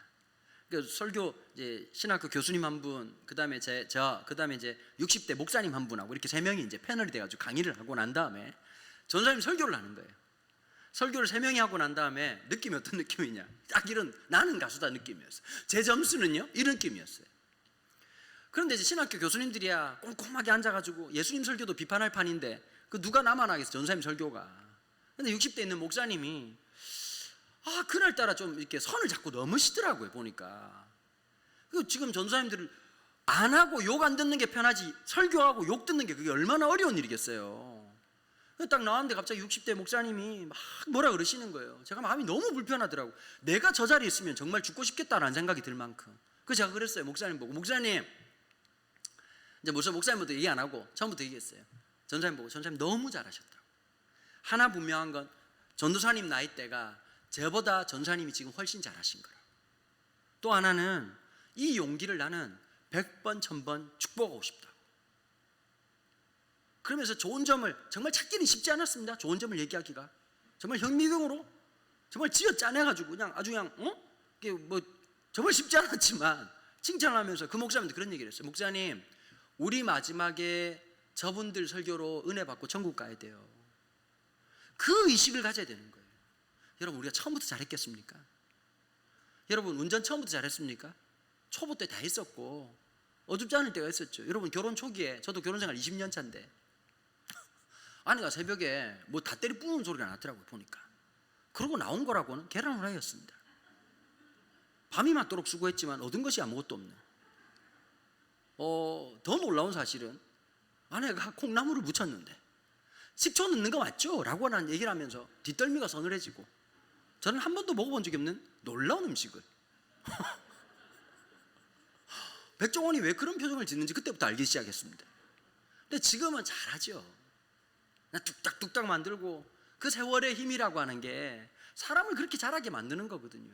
그 설교 이제 신학교 교수님 한 분, 그 다음에 그 다음에 이제 60대 목사님 한 분하고 이렇게 3명이 이제 패널이 돼가지고 강의를 하고 난 다음에 전사님 설교를 하는 거예요. 설교를 3명이 하고 난 다음에 느낌이 어떤 느낌이냐? 딱 이런, 나는 가수다 느낌이었어요. 제 점수는요, 이런 느낌이었어요. 그런데 이제 신학교 교수님들이야 꼼꼼하게 앉아가지고 예수님 설교도 비판할 판인데 그 누가 남아나겠어, 전사님 설교가. 근데 60대 있는 목사님이 그날따라 좀 이렇게 선을 자꾸 넘으시더라고요, 보니까. 지금 전사님들을 안 하고 욕 안 듣는 게 편하지, 설교하고 욕 듣는 게 그게 얼마나 어려운 일이겠어요. 딱 나왔는데 갑자기 60대 목사님이 막 뭐라 그러시는 거예요. 제가 마음이 너무 불편하더라고. 내가 저 자리에 있으면 정말 죽고 싶겠다라는 생각이 들 만큼. 그래서 제가 그랬어요, 목사님 보고. 목사님, 이제 목사님부터 얘기 안 하고 처음부터 얘기했어요. 전사님 보고, 전사님 너무 잘하셨다고. 하나 분명한 건 전도사님 나이대가 저보다 전사님이 지금 훨씬 잘하신 거라고. 또 하나는 이 용기를 나는 100번 1000번 축복하고 싶다고. 그러면서 좋은 점을 정말 찾기는 쉽지 않았습니다. 좋은 점을 얘기하기가 정말 현미경으로 정말 쥐어 짜내가지고 그냥 아주 그냥 이게 뭐 정말 쉽지 않았지만 칭찬을 하면서 그 목사님도 그런 얘기를 했어요. 목사님, 우리 마지막에 저분들 설교로 은혜 받고 천국 가야 돼요. 그 의식을 가져야 되는 거예요. 여러분, 우리가 처음부터 잘했겠습니까? 여러분, 운전 처음부터 잘했습니까? 초보 때 다 했었고 어줍지 않을 때가 있었죠. 여러분, 결혼 초기에, 저도 결혼생활 20년 차인데 아내가 새벽에 뭐 다 때리 부는 소리가 나더라고요, 보니까. 그러고 나온 거라고는 계란 후라이였습니다. 밤이 맞도록 수고했지만 얻은 것이 아무것도 없는. 더 놀라운 사실은 아내가 콩나물을 무쳤는데 식초 넣는 거 맞죠? 라고 하는 얘기를 하면서 뒷덜미가 서늘해지고, 저는 한 번도 먹어본 적이 없는 놀라운 음식을 백종원이 왜 그런 표정을 짓는지 그때부터 알기 시작했습니다. 근데 지금은 잘하죠. 뚝딱뚝딱 만들고, 그 세월의 힘이라고 하는 게 사람을 그렇게 잘하게 만드는 거거든요.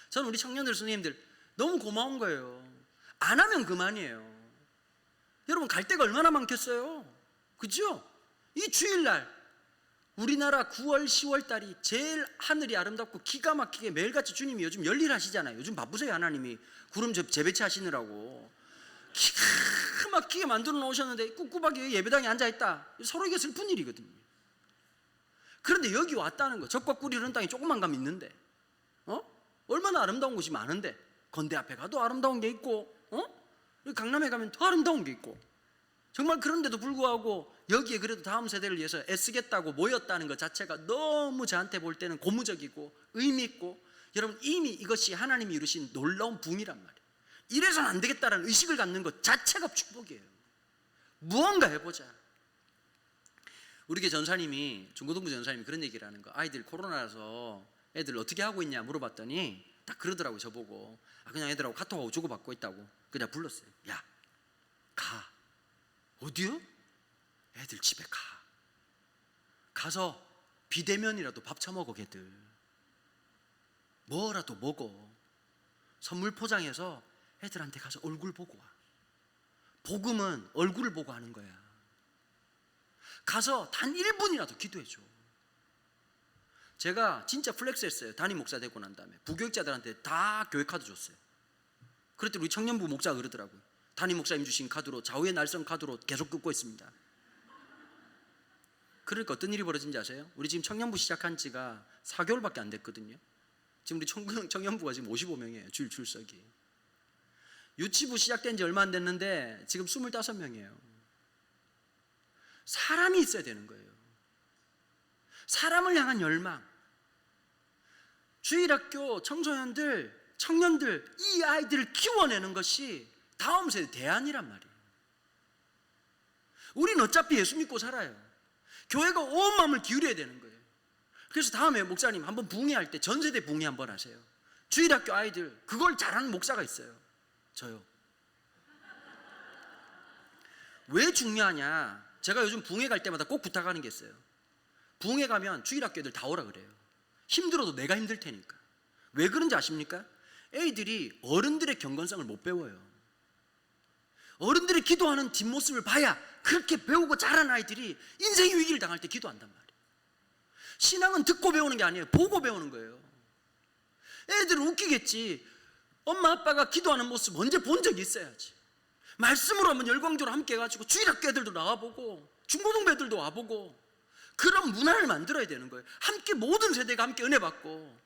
저는 우리 청년들, 선생님들 너무 고마운 거예요. 안 하면 그만이에요. 여러분, 갈 데가 얼마나 많겠어요, 그죠? 이 주일날 우리나라 9월 10월 달이 제일 하늘이 아름답고 기가 막히게 매일같이 주님이 요즘 열일하시잖아요. 요즘 바쁘세요. 하나님이 구름 재배치 하시느라고 기가 막히게 만들어 놓으셨는데 꿉꿉하게 예배당에 앉아있다. 서로 이게 슬픈 일이거든요. 그런데 여기 왔다는 거, 적과 꿀이 흐르는 땅에 조금만 가면 있는데 얼마나 아름다운 곳이 많은데, 건대 앞에 가도 아름다운 게 있고 강남에 가면 더 아름다운 게 있고, 정말 그런데도 불구하고 여기에 그래도 다음 세대를 위해서 애쓰겠다고 모였다는 것 자체가 너무 저한테 볼 때는 고무적이고 의미 있고, 여러분 이미 이것이 하나님이 이루신 놀라운 붕이란 말이에요. 이래서는 안 되겠다라는 의식을 갖는 것 자체가 축복이에요. 무언가 해보자. 우리 교회 전사님이, 중고등부 전사님이 그런 얘기를 하는 거, 아이들 코로나라서 애들 어떻게 하고 있냐 물어봤더니 딱 그러더라고요. 저보고 그냥 애들하고 카톡하고 주고받고 있다고. 그냥 불렀어요. 야, 가. 어디요? 애들 집에 가. 가서 비대면이라도 밥 처먹어. 걔들 뭐라도 먹어. 선물 포장해서 애들한테 가서 얼굴 보고 와. 복음은 얼굴을 보고 하는 거야. 가서 단 1분이라도 기도해줘. 제가 진짜 플렉스했어요. 담임 목사 되고 난 다음에 부교육자들한테 다 교회 카드 줬어요. 그랬더니 우리 청년부 목사가 그러더라고요. 담임 목사님 주신 카드로, 좌우의 날선 카드로 계속 긋고 있습니다. 그러니까 어떤 일이 벌어진지 아세요? 우리 지금 청년부 시작한 지가 4개월밖에 안 됐거든요. 지금 우리 청년부가 지금 55명이에요. 주일 출석이. 유치부 시작된 지 얼마 안 됐는데 지금 25명이에요. 사람이 있어야 되는 거예요. 사람을 향한 열망. 주일학교 청소년들, 청년들, 이 아이들을 키워내는 것이 다음 세대 대안이란 말이에요. 우리는 어차피 예수 믿고 살아요. 교회가 온 마음을 기울여야 되는 거예요. 그래서 다음에 목사님 한번 붕괴할 때 전세대 붕괴 한번 하세요. 주일학교 아이들 그걸 잘하는 목사가 있어요. 저요. 왜 중요하냐? 제가 요즘 붕괴 갈 때마다 꼭 부탁하는 게 있어요. 붕괴 가면 주일학교 애들 다 오라 그래요. 힘들어도 내가 힘들 테니까. 왜 그런지 아십니까? 애들이 어른들의 경건성을 못 배워요. 어른들이 기도하는 뒷모습을 봐야 그렇게 배우고 자란 아이들이 인생의 위기를 당할 때 기도한단 말이에요. 신앙은 듣고 배우는 게 아니에요. 보고 배우는 거예요. 애들은 웃기겠지. 엄마 아빠가 기도하는 모습 언제 본 적이 있어야지. 말씀으로 한번 열광적으로 함께 해가지고 주일학교 애들도 나와보고 중고등부 애들도 와보고 그런 문화를 만들어야 되는 거예요. 함께 모든 세대가 함께 은혜 받고.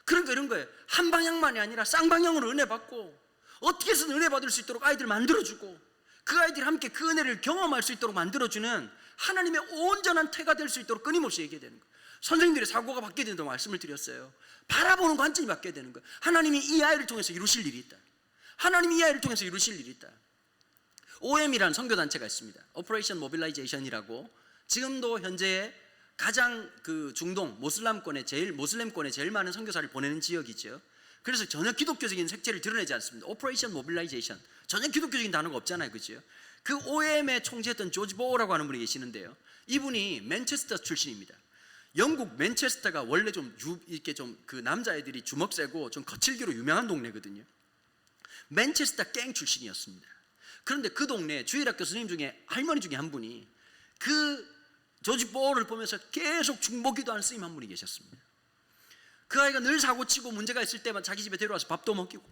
그러니까 이런 거예요. 한 방향만이 아니라 쌍방향으로 은혜 받고 어떻게 해서든 은혜 받을 수 있도록 아이들 만들어주고 그 아이들이 함께 그 은혜를 경험할 수 있도록 만들어주는 하나님의 온전한 태가 될 수 있도록 끊임없이 얘기해야 되는 거예요. 선생님들의 사고가 바뀌어야 된다고 말씀을 드렸어요. 바라보는 관점이 바뀌어야 되는 거예요. 하나님이 이 아이를 통해서 이루실 일이 있다. 하나님이 이 아이를 통해서 이루실 일이 있다. OM이라는 선교단체가 있습니다. Operation Mobilization이라고. 지금도 현재 가장 그 중동 모슬렘권에 제일 많은 선교사를 보내는 지역이죠. 그래서 전혀 기독교적인 색채를 드러내지 않습니다. Operation Mobilization. 전혀 기독교적인 단어가 없잖아요. 그죠? 그 OM의 총재였던 조지 보어라고 하는 분이 계시는데요. 이분이 맨체스터 출신입니다. 영국 맨체스터가 원래 좀 이렇게 좀 그 남자애들이 주먹 세고 좀 거칠기로 유명한 동네거든요. 맨체스터 갱 출신이었습니다. 그런데 그 동네 주일학교 선생님 중에 할머니 중에 한 분이 그 조지 보어를 보면서 계속 중보기도하는 스님 한 분이 계셨습니다. 그 아이가 늘 사고치고 문제가 있을 때만 자기 집에 데려와서 밥도 먹이고.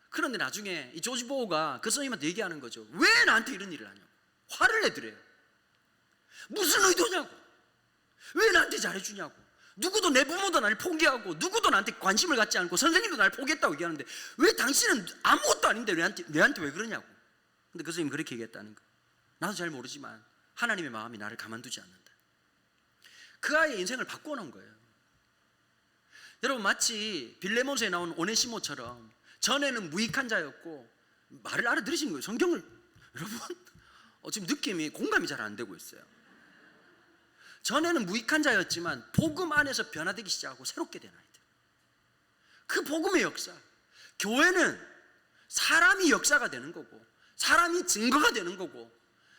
그런데 나중에 이 조지 보어가 그 선생님한테 얘기하는 거죠. 왜 나한테 이런 일을 하냐고. 화를 내더래요. 무슨 의도냐고. 왜 나한테 잘해주냐고. 누구도 내 부모도 나를 포기하고 누구도 나한테 관심을 갖지 않고 선생님도 나를 포기했다고 얘기하는데 왜 당신은 아무것도 아닌데 내한테 왜 그러냐고. 근데 그 선생님이 그렇게 얘기했다는 거예요. 나도 잘 모르지만 하나님의 마음이 나를 가만두지 않는다. 그 아이의 인생을 바꿔놓은 거예요. 여러분 마치 빌레몬서에 나온 오네시모처럼 전에는 무익한 자였고 말을 알아들으신 거예요. 성경을 여러분 지금 느낌이 공감이 잘 안 되고 있어요. 전에는 무익한 자였지만 복음 안에서 변화되기 시작하고 새롭게 된 아이들. 그 복음의 역사. 교회는 사람이 역사가 되는 거고 사람이 증거가 되는 거고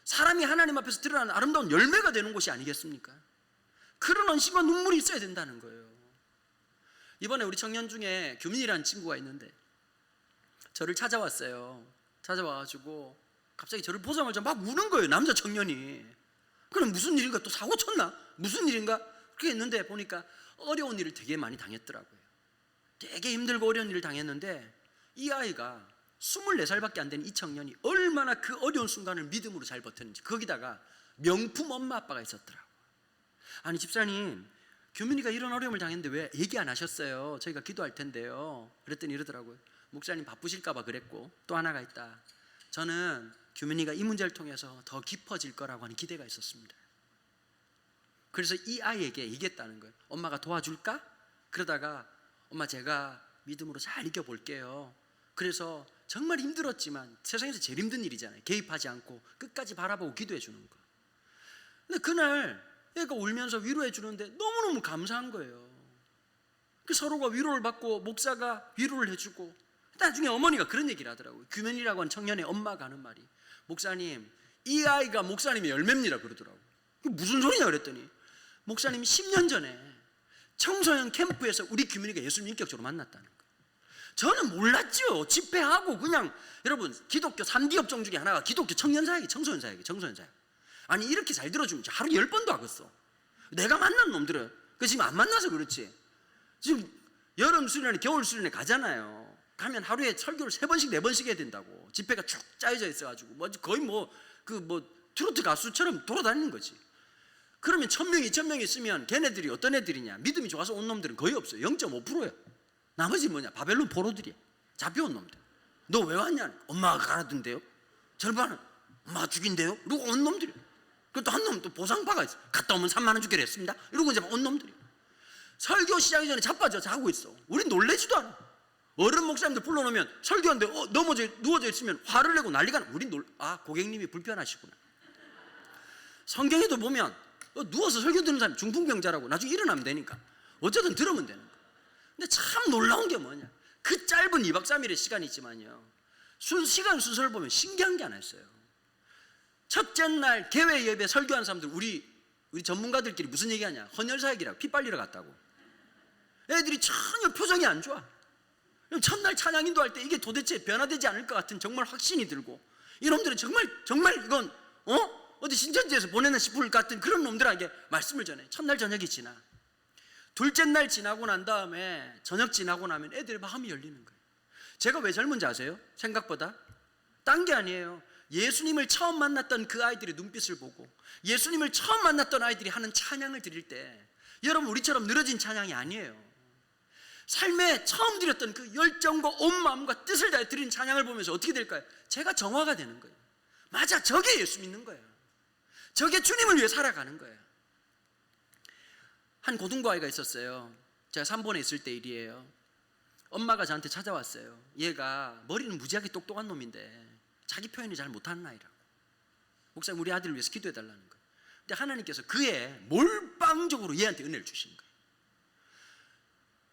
사람이 하나님 앞에서 드러나는 아름다운 열매가 되는 곳이 아니겠습니까? 그런 언심과 눈물이 있어야 된다는 거예요. 이번에 우리 청년 중에 규민이라는 친구가 있는데 저를 찾아왔어요. 찾아와가지고 갑자기 저를 보자마자 막 우는 거예요. 남자 청년이. 그럼 무슨 일인가, 또 사고 쳤나? 무슨 일인가? 그렇게 했는데 보니까 어려운 일을 되게 많이 당했더라고요. 되게 힘들고 어려운 일을 당했는데 이 아이가 24살밖에 안 된 이 청년이 얼마나 그 어려운 순간을 믿음으로 잘 버텼는지. 거기다가 명품 엄마 아빠가 있었더라고요. 아니 집사님, 규민이가 이런 어려움을 당했는데 왜 얘기 안 하셨어요? 저희가 기도할 텐데요. 그랬더니 이러더라고요. 목사님 바쁘실까 봐 그랬고 또 하나가 있다. 저는 규민이가 이 문제를 통해서 더 깊어질 거라고 하는 기대가 있었습니다. 그래서 이 아이에게 얘기했다는 거예요. 엄마가 도와줄까? 그러다가 엄마 제가 믿음으로 잘 이겨볼게요. 그래서 정말 힘들었지만 세상에서 제일 힘든 일이잖아요. 개입하지 않고 끝까지 바라보고 기도해 주는 거. 근데 그날 애가 울면서 위로해 주는데 너무너무 감사한 거예요. 그 서로가 위로를 받고 목사가 위로를 해주고, 나중에 어머니가 그런 얘기를 하더라고요. 규면이라고 하는 청년의 엄마가 하는 말이, 목사님 이 아이가 목사님의 열매입니다 그러더라고요. 무슨 소리냐 그랬더니, 목사님이 10년 전에 청소년 캠프에서 우리 규민이가 예수님 인격적으로 만났다는 거예요. 저는 몰랐죠. 집회하고 그냥, 여러분 기독교 3D 업종 중에 하나가 기독교 청년사역이 청소년 사역이 아니 이렇게 잘 들어주면 하루 10번도 하겠어. 내가 만난 놈들은 그 지금 안 만나서 그렇지, 지금 여름 수련회 겨울 수련회 가잖아요. 가면 하루에 설교를 3번씩 4번씩 해야 된다고. 집회가 쭉 짜여져 있어가지고 거의 트로트 가수처럼 돌아다니는 거지. 그러면 1000명이 2000명이 있으면 걔네들이 어떤 애들이냐, 믿음이 좋아서 온 놈들은 거의 없어요. 0.5%야 나머지 뭐냐, 바벨론 포로들이야. 잡혀온 놈들. 너 왜 왔냐? 엄마가 가라던데요. 절반은 엄마가 죽인대요. 이러고 온 놈들이야. 그또 한 놈 또 보상파가 있어. 갔다 오면 3만 원 주기로 했습니다. 이러고 이제 온 놈들이야. 설교 시작하기 전에 자빠져 자고 있어. 우린 놀래지도 않아. 어른 목사님들 불러놓으면 설교하는데 누워져 있으면 화를 내고 난리가 나. 우린 고객님이 불편하시구나. 성경에도 보면 누워서 설교 듣는 사람이 중풍병자라고. 나중에 일어나면 되니까 어쨌든 들으면 되는 거야. 근데 참 놀라운 게 뭐냐, 그 짧은 2박 3일의 시간이 있지만요, 시간 순서를 보면 신기한 게 하나 있어요. 첫째 날 개회 예배 설교한 사람들, 우리 전문가들끼리 무슨 얘기하냐, 헌혈사역이라고, 피 빨리러 갔다고. 애들이 전혀 표정이 안 좋아. 첫날 찬양 인도할 때 이게 도대체 변화되지 않을 것 같은 정말 확신이 들고, 이놈들은 정말 이건 어디 신천지에서 보내나 싶을 것 같은 그런 놈들에게 말씀을 전해. 첫날 저녁이 지나 둘째 날 지나고 난 다음에 저녁 지나고 나면 애들의 마음이 열리는 거예요. 제가 왜 젊은지 아세요? 생각보다 딴 게 아니에요. 예수님을 처음 만났던 그 아이들의 눈빛을 보고, 예수님을 처음 만났던 아이들이 하는 찬양을 드릴 때, 여러분 우리처럼 늘어진 찬양이 아니에요. 삶에 처음 드렸던 그 열정과 온 마음과 뜻을 다해 드린 찬양을 보면서 어떻게 될까요? 제가 정화가 되는 거예요. 맞아, 저게 예수 믿는 거예요. 저게 주님을 위해 살아가는 거예요. 한 고등부 아이가 있었어요. 제가 3번에 있을 때 일이에요. 엄마가 저한테 찾아왔어요. 얘가 머리는 무지하게 똑똑한 놈인데 자기 표현이 잘 못하는 아이라고. 목사님 우리 아들을 위해서 기도해 달라는 거예요. 근데 하나님께서 그의 몰빵적으로 얘한테 은혜를 주신 거예요.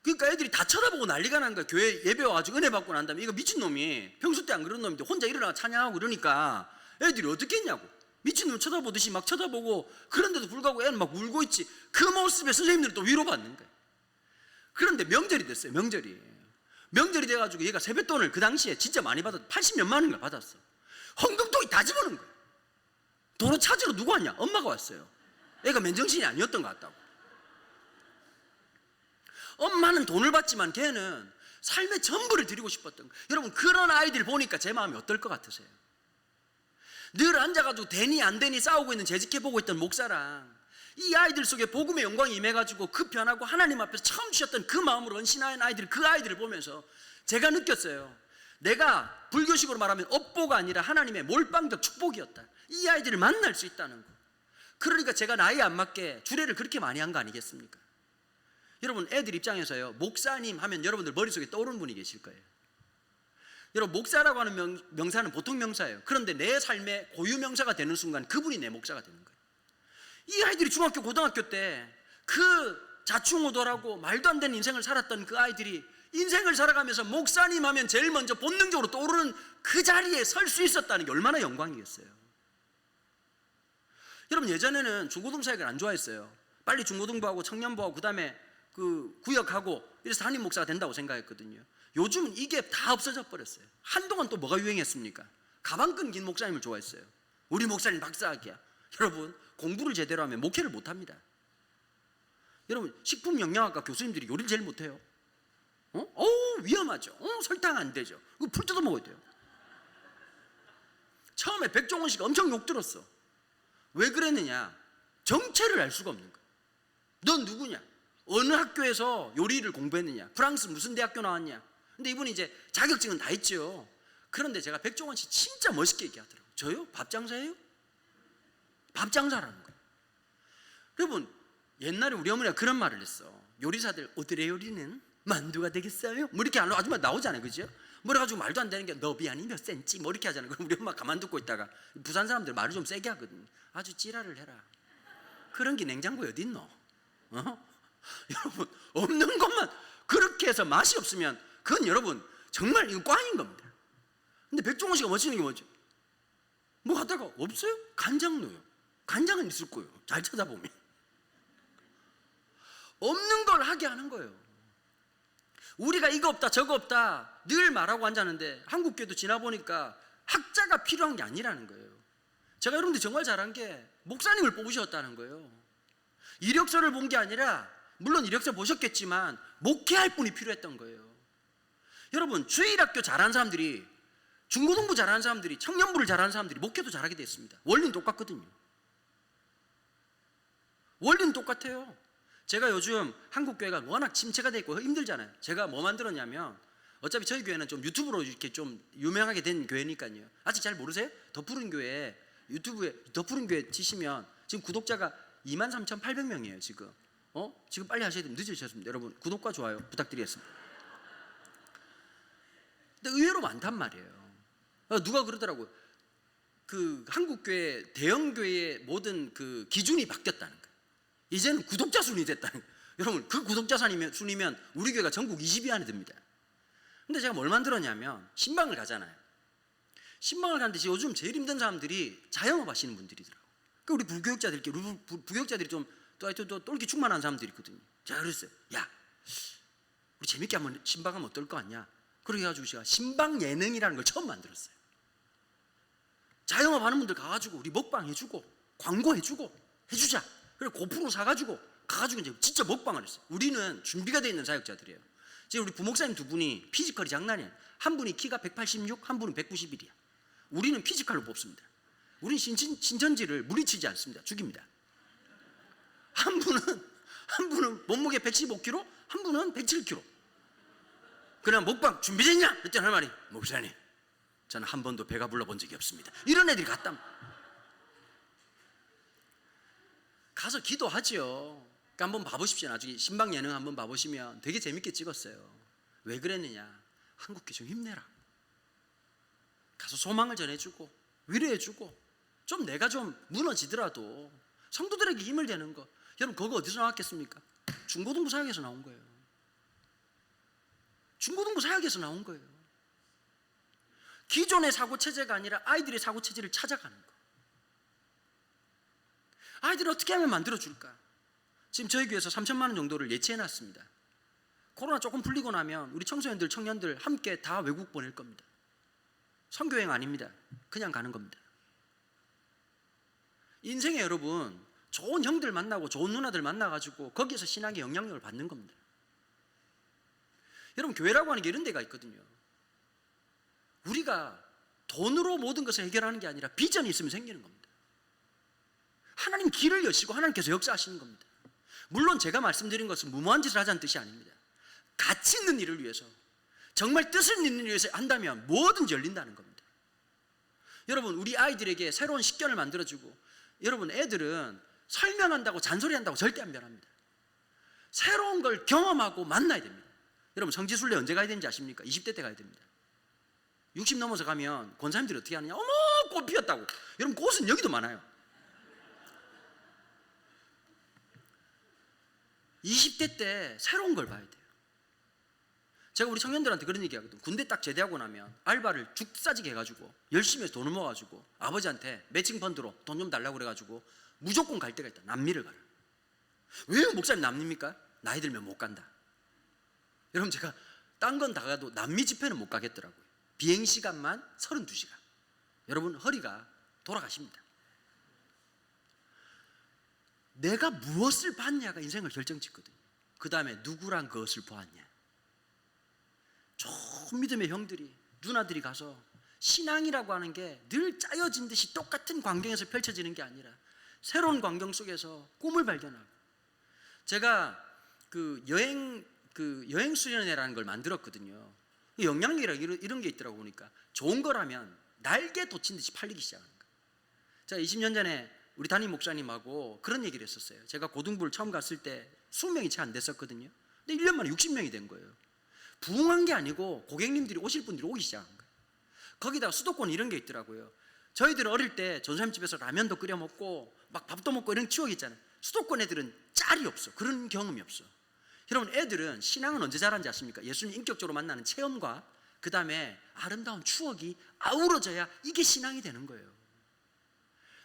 그러니까 애들이 다 쳐다보고 난리가 난 거야. 교회 예배 와가지고 은혜 받고 난 다음에 이거 미친놈이, 평소 때 안 그런 놈인데 혼자 일어나서 찬양하고 그러니까 애들이 어떻게 했냐고. 미친놈 쳐다보듯이 막 쳐다보고, 그런데도 불구하고 애는 막 울고 있지. 그 모습에 선생님들은 또 위로받는 거야. 그런데 명절이 됐어요. 명절이 돼가지고 얘가 세뱃돈을 그 당시에 진짜 많이 받았어. 80몇만 원인가 받았어. 헌금통이 다 집어넣은 거야. 도로 찾으러 누구 왔냐? 엄마가 왔어요. 애가 맨정신이 아니었던 것 같다고. 엄마는 돈을 받지만 걔는 삶의 전부를 드리고 싶었던 거예요. 여러분 그런 아이들 보니까 제 마음이 어떨 것 같으세요? 늘 앉아가지고 되니 안 되니 싸우고 있는, 재직해보고 있던 목사랑 이 아이들 속에 복음의 영광이 임해가지고 그 변하고 하나님 앞에서 처음 주셨던 그 마음으로 헌신하는 아이들, 그 아이들을 보면서 제가 느꼈어요. 내가 불교식으로 말하면 업보가 아니라 하나님의 몰빵적 축복이었다. 이 아이들을 만날 수 있다는 거. 그러니까 제가 나이에 안 맞게 주례를 그렇게 많이 한 거 아니겠습니까? 여러분 애들 입장에서요, 목사님 하면 여러분들 머릿속에 떠오르는 분이 계실 거예요. 여러분 목사라고 하는 명사는 보통 명사예요. 그런데 내 삶의 고유 명사가 되는 순간 그분이 내 목사가 되는 거예요. 이 아이들이 중학교 고등학교 때 그 자충우돌하고 말도 안 되는 인생을 살았던 그 아이들이 인생을 살아가면서 목사님 하면 제일 먼저 본능적으로 떠오르는 그 자리에 설 수 있었다는 게 얼마나 영광이겠어요. 여러분 예전에는 중고등 사역을 안 좋아했어요. 빨리 중고등부하고 청년부하고 그 다음에 그 구역하고 이래서 담임 목사가 된다고 생각했거든요. 요즘은 이게 다 없어져 버렸어요. 한동안 또 뭐가 유행했습니까? 가방 끈 긴 목사님을 좋아했어요. 우리 목사님 박사학이야. 여러분 공부를 제대로 하면 목회를 못합니다. 여러분 식품영양학과 교수님들이 요리를 제일 못해요. 위험하죠. 설탕 안 되죠. 이거 풀 뜯어 먹어야 돼요. 처음에 백종원 씨가 엄청 욕 들었어. 왜 그랬느냐? 정체를 알 수가 없는 거야. 넌 누구냐? 어느 학교에서 요리를 공부했느냐? 프랑스 무슨 대학교 나왔냐? 근데 이분이 이제 자격증은 다 있죠. 그런데 제가 백종원 씨 진짜 멋있게 얘기하더라고요. 저요? 밥 장사예요? 밥 장사라는 거예요. 여러분, 옛날에 우리 어머니가 그런 말을 했어. 요리사들 오늘의 요리는 만두가 되겠어요? 뭐 이렇게 아줌마 나오잖아요, 그죠? 뭐래 가지고 말도 안 되는 게 너비 아니 몇 센치 뭐 이렇게 하잖아요. 그럼 우리 엄마 가만 듣고 있다가 부산 사람들 말을 좀 세게 하거든. 아주 찌라를 해라. 그런 게 냉장고에 어디 있노? 여러분, 없는 것만 그렇게 해서 맛이 없으면 그건 여러분 정말 이거 꽝인 겁니다. 근데 백종원 씨가 멋지는 게 뭐죠? 뭐 하다가 없어요? 간장 넣어요. 간장은 있을 거예요. 잘 찾아보면. 없는 걸 하게 하는 거예요. 우리가 이거 없다 저거 없다 늘 말하고 앉았는데 한국교회도 지나보니까 학자가 필요한 게 아니라는 거예요. 제가 여러분들 정말 잘한 게 목사님을 뽑으셨다는 거예요. 이력서를 본 게 아니라 물론 이력서 보셨겠지만 목회할 분이 필요했던 거예요. 여러분, 주일학교 잘하는 사람들이, 중고등부 잘하는 사람들이, 청년부를 잘하는 사람들이 목회도 잘하게 됐습니다. 원리는 똑같거든요. 원리는 똑같아요. 제가 요즘 한국교회가 워낙 침체가 돼 있고 힘들잖아요. 제가 뭐 만들었냐면, 어차피 저희 교회는 좀 유튜브로 이렇게 좀 유명하게 된 교회니까요. 아직 잘 모르세요? 더 푸른 교회, 유튜브에 더 푸른 교회 치시면 지금 구독자가 23,800명이에요 지금. 지금 빨리 하셔야 됩니다. 늦으셨습니다. 여러분, 구독과 좋아요 부탁드리겠습니다. 근데 의외로 많단 말이에요. 누가 그러더라고요. 그 한국교회, 대형교회의 모든 그 기준이 바뀌었다는 거예요. 이제는 구독자 순이 됐다는 거예요. 여러분, 그 구독자 순이면 우리 교회가 전국 20위 안에 듭니다. 근데 제가 뭘 만들었냐면 신방을 가잖아요. 신방을 가는데 요즘 제일 힘든 사람들이 자영업 하시는 분들이더라고요. 그러니까 우리 부교육자들이 좀 또 똘기 충만한 사람들이 있거든요. 제가 그랬어요. 야, 우리 재밌게 한번 신방하면 어떨 거 같냐? 그렇게 해가지고 제가 신방 예능이라는 걸 처음 만들었어요. 자영업 하는 분들 가가지고 우리 먹방 해주고 광고 해주고 해주자. 그리고 고프로 사가지고 가가지고 이제 진짜 먹방을 했어요. 우리는 준비가 되어 있는 사역자들이에요. 지금 우리 부목사님 두 분이 피지컬이 장난이 아니에요. 한 분이 키가 186, 한 분은 191이야. 우리는 피지컬로 뽑습니다. 우리는 신천지를 무리치지 않습니다. 죽입니다. 한 분은 몸무게 115kg, 한 분은 107kg. 그냥 먹방 준비됐냐? 그랬더니 할 말이, 목사님, 저는 한 번도 배가 불러본 적이 없습니다. 이런 애들이 갔다. 가서 기도하죠. 그러니까 한번 봐보십시오. 나중에 신방 예능 한번 봐보시면 되게 재밌게 찍었어요. 왜 그랬느냐? 한국교회 좀 힘내라. 가서 소망을 전해주고 위로해주고 좀 내가 좀 무너지더라도 성도들에게 힘을 되는 거. 여러분, 그거 어디서 나왔겠습니까? 중고등부 사역에서 나온 거예요. 중고등부 사역에서 나온 거예요. 기존의 사고체제가 아니라 아이들의 사고체제를 찾아가는 거. 아이들을 어떻게 하면 만들어줄까? 지금 저희 교회에서 3천만 원 정도를 예치해놨습니다. 코로나 조금 풀리고 나면 우리 청소년들, 청년들 함께 다 외국 보낼 겁니다. 선교여행 아닙니다. 그냥 가는 겁니다. 인생에 여러분, 좋은 형들 만나고 좋은 누나들 만나가지고 거기에서 신앙의 영향력을 받는 겁니다. 여러분, 교회라고 하는 게 이런 데가 있거든요. 우리가 돈으로 모든 것을 해결하는 게 아니라 비전이 있으면 생기는 겁니다. 하나님 길을 여시고 하나님께서 역사하시는 겁니다. 물론 제가 말씀드린 것은 무모한 짓을 하자는 뜻이 아닙니다. 가치 있는 일을 위해서, 정말 뜻을 있는 일을 위해서 한다면 뭐든지 열린다는 겁니다. 여러분, 우리 아이들에게 새로운 식견을 만들어주고, 여러분, 애들은 설명한다고 잔소리한다고 절대 안 변합니다. 새로운 걸 경험하고 만나야 됩니다. 여러분, 성지순례 언제 가야 되는지 아십니까? 20대 때 가야 됩니다. 60 넘어서 가면 권사님들이 어떻게 하느냐? 어머, 꽃 피었다고. 여러분, 꽃은 여기도 많아요. 20대 때 새로운 걸 봐야 돼요. 제가 우리 청년들한테 그런 얘기 하거든요. 군대 딱 제대하고 나면 알바를 죽 싸지게 해가지고 열심히 해서 돈을 모아가지고 아버지한테 매칭 펀드로 돈 좀 달라고 그래가지고 무조건 갈 때가 있다. 남미를 가라. 왜 목사님 남미입니까? 나이 들면 못 간다. 여러분, 제가 딴 건 다 가도 남미 집회는 못 가겠더라고요. 비행시간만 32시간. 여러분, 허리가 돌아가십니다. 내가 무엇을 봤냐가 인생을 결정짓거든요. 그 다음에 누구랑 그것을 보았냐. 좋은 믿음의 형들이, 누나들이 가서 신앙이라고 하는 게 늘 짜여진 듯이 똑같은 광경에서 펼쳐지는 게 아니라 새로운 광경 속에서 꿈을 발견하고, 제가 그 여행 수련회라는 걸 만들었거든요. 영향력이라 이런 게 있더라고. 보니까 좋은 거라면 날개 돋친 듯이 팔리기 시작하는 거예요. 제가 20년 전에 우리 담임 목사님하고 그런 얘기를 했었어요. 제가 고등부를 처음 갔을 때 20명이 채 안 됐었거든요. 근데 1년 만에 60명이 된 거예요. 부흥한 게 아니고 고객님들이 오실 분들이 오기 시작한 거예요. 거기다가 수도권 이런 게 있더라고요. 저희들 어릴 때 전사님 집에서 라면도 끓여 먹고 막 밥도 먹고 이런 추억이 있잖아요. 수도권 애들은 짤이 없어. 그런 경험이 없어. 여러분, 애들은 신앙은 언제 자란지 아십니까? 예수님 인격적으로 만나는 체험과 그 다음에 아름다운 추억이 아우러져야 이게 신앙이 되는 거예요.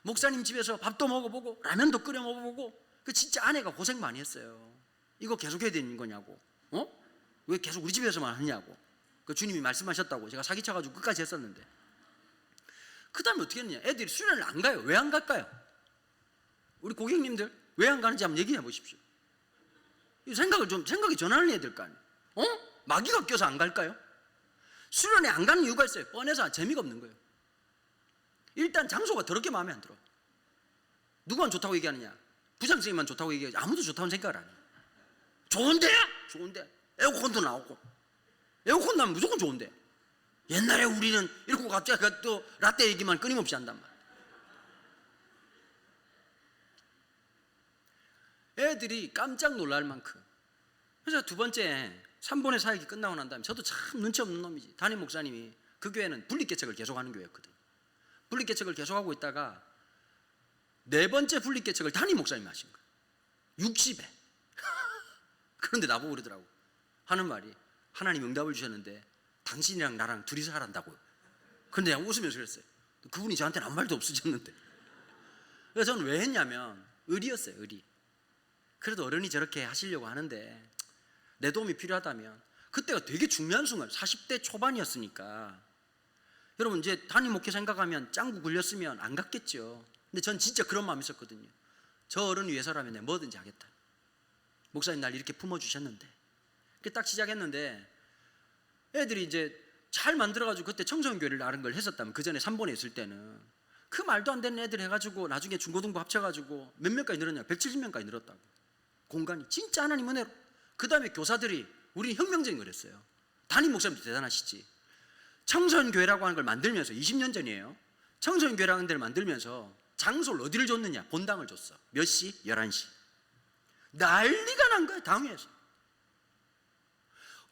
목사님 집에서 밥도 먹어보고 라면도 끓여 먹어보고 그 진짜 아내가 고생 많이 했어요. 이거 계속 해야 되는 거냐고, 왜 계속 우리 집에서만 하냐고. 그 주님이 말씀하셨다고 제가 사기쳐가지고 끝까지 했었는데, 그 다음에 어떻게 했느냐. 애들이 수련을 안 가요. 왜 안 갈까요? 우리 고객님들 왜 안 가는지 한번 얘기해 보십시오. 생각이 전환을 해야 될 거 아니에요. 마귀가 껴서 안 갈까요? 수련회 안 가는 이유가 있어요. 뻔해서 재미가 없는 거예요. 일단 장소가 더럽게 마음에 안 들어. 누구만 좋다고 얘기하느냐? 부장선생님만 좋다고 얘기하지 아무도 좋다고 생각을 안 해요. 좋은데야? 좋은데 에어컨도 나오고, 에어컨 나면 무조건 좋은데, 옛날에 우리는 이러고 갑자기 또 라떼 얘기만 끊임없이 한단 말이에요. 애들이 깜짝 놀랄 만큼. 그래서 두 번째 3번의 사역이 끝나고 난 다음에 저도 참 눈치 없는 놈이지. 담임 목사님이 그 교회는 분리개척을 계속하는 교회였거든요. 분리개척을 계속하고 있다가 네 번째 분리개척을 담임 목사님이 하신 거예요. 60에. 그런데 나보고 그러더라고. 하는 말이, 하나님 응답을 주셨는데 당신이랑 나랑 둘이서 하란다고요. 그런데 그냥 웃으면서 그랬어요. 그분이 저한테는 아무 말도 없으셨는데. 그래서 저는 왜 했냐면 의리였어요. 의리. 그래도 어른이 저렇게 하시려고 하는데 내 도움이 필요하다면. 그때가 되게 중요한 순간, 40대 초반이었으니까. 여러분, 이제 담임 목회 생각하면 짱구 굴렸으면 안 갔겠죠. 근데 전 진짜 그런 마음이 있었거든요. 저 어른 위해서라면 내가 뭐든지 하겠다. 목사님 날 이렇게 품어주셨는데. 그렇게 딱 시작했는데 애들이 이제 잘 만들어가지고, 그때 청소년교회를 나른 걸 했었다면, 그 전에 3번에 있을 때는 그 말도 안 되는 애들 해가지고 나중에 중고등부 합쳐가지고 몇 명까지 늘었냐? 170명까지 늘었다고. 공간이 진짜 하나님 은혜로. 그 다음에 교사들이, 우리는 혁명적인 걸 했어요. 담임 목사님도 대단하시지. 청소년교회라고 하는 걸 만들면서, 20년 전이에요. 청소년교회라는 데를 만들면서 장소를 어디를 줬느냐? 본당을 줬어. 몇 시? 11시. 난리가 난 거야, 당회에서.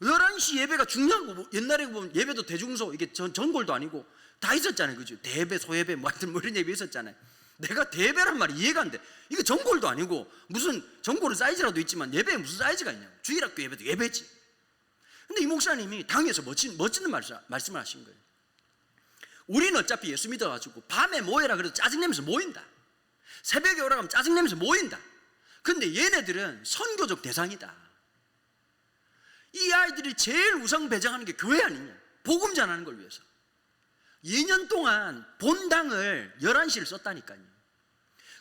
11시 예배가 중요한 거. 옛날에 보면 예배도 대중소, 이게 전골도 아니고 다 있었잖아요. 그죠? 대예배, 소예배, 뭐 하여튼 뭐 이런 예배 있었잖아요. 내가 대예배란 말이 이해가 안 돼. 이게 전골도 아니고, 무슨 전골은 사이즈라도 있지만 예배에 무슨 사이즈가 있냐고. 주일학교 예배도 예배지. 근데 이 목사님이 당에서 멋진 말씀을 하신 거예요. 우리는 어차피 예수 믿어가지고 밤에 모여라 그래도 짜증내면서 모인다. 새벽에 오라 하면 짜증내면서 모인다. 근데 얘네들은 선교적 대상이다. 이 아이들이 제일 우상 배정하는 게 교회 아니냐. 복음 전하는 걸 위해서. 2년 동안 본당을 11시를 썼다니까요.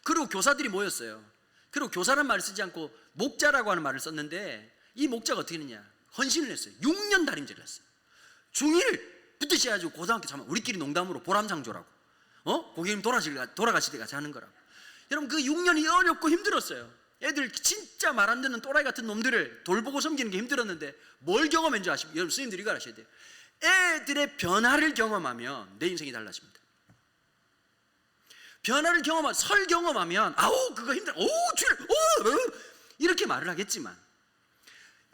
그리고 교사들이 모였어요. 그리고 교사란 말을 쓰지 않고 목자라고 하는 말을 썼는데, 이 목자가 어떻게 했느냐? 헌신을 했어요. 6년 다림질을 했어요. 중1부터 시작해가지고 고등학교 자면 우리끼리 농담으로 보람상조라고, 고객님 돌아가실 때 같이 하는 거라고. 여러분, 그 6년이 어렵고 힘들었어요. 애들 진짜 말 안 듣는 또라이 같은 놈들을 돌보고 섬기는 게 힘들었는데 뭘 경험한 줄 아십니까? 여러분, 스님들이 이걸 아셔야 돼요. 애들의 변화를 경험하면 내 인생이 달라집니다. 변화를 경험하면, 설 경험하면 아우 그거 힘들어, 이렇게 말을 하겠지만,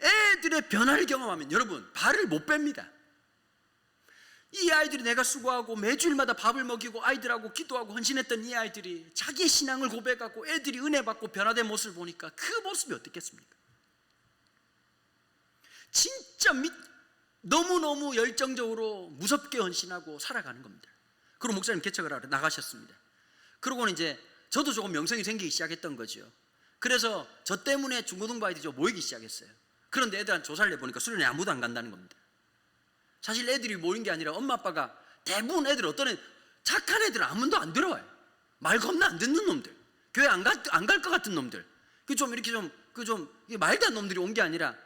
애들의 변화를 경험하면 여러분 발을 못 뺍니다. 이 아이들이, 내가 수고하고 매주일마다 밥을 먹이고 아이들하고 기도하고 헌신했던 이 아이들이 자기의 신앙을 고백하고 애들이 은혜 받고 변화된 모습을 보니까 그 모습이 어떻겠습니까? 진짜 너무너무 열정적으로 무섭게 헌신하고 살아가는 겁니다. 그리고 목사님 개척을 하러 나가셨습니다. 그러고는 이제 저도 조금 명성이 생기기 시작했던 거죠. 그래서 저 때문에 중고등부 아이들이 모이기 시작했어요. 그런데 애들한테 조사를 해보니까 수련회 아무도 안 간다는 겁니다. 사실 애들이 모인 게 아니라 엄마 아빠가, 대부분 애들, 어떤 애, 착한 애들은 아무도 안 들어와요. 말 겁나 안 듣는 놈들, 교회 안 갈 것 같은 놈들, 이게 말도 안 놈들이 온 게 아니라,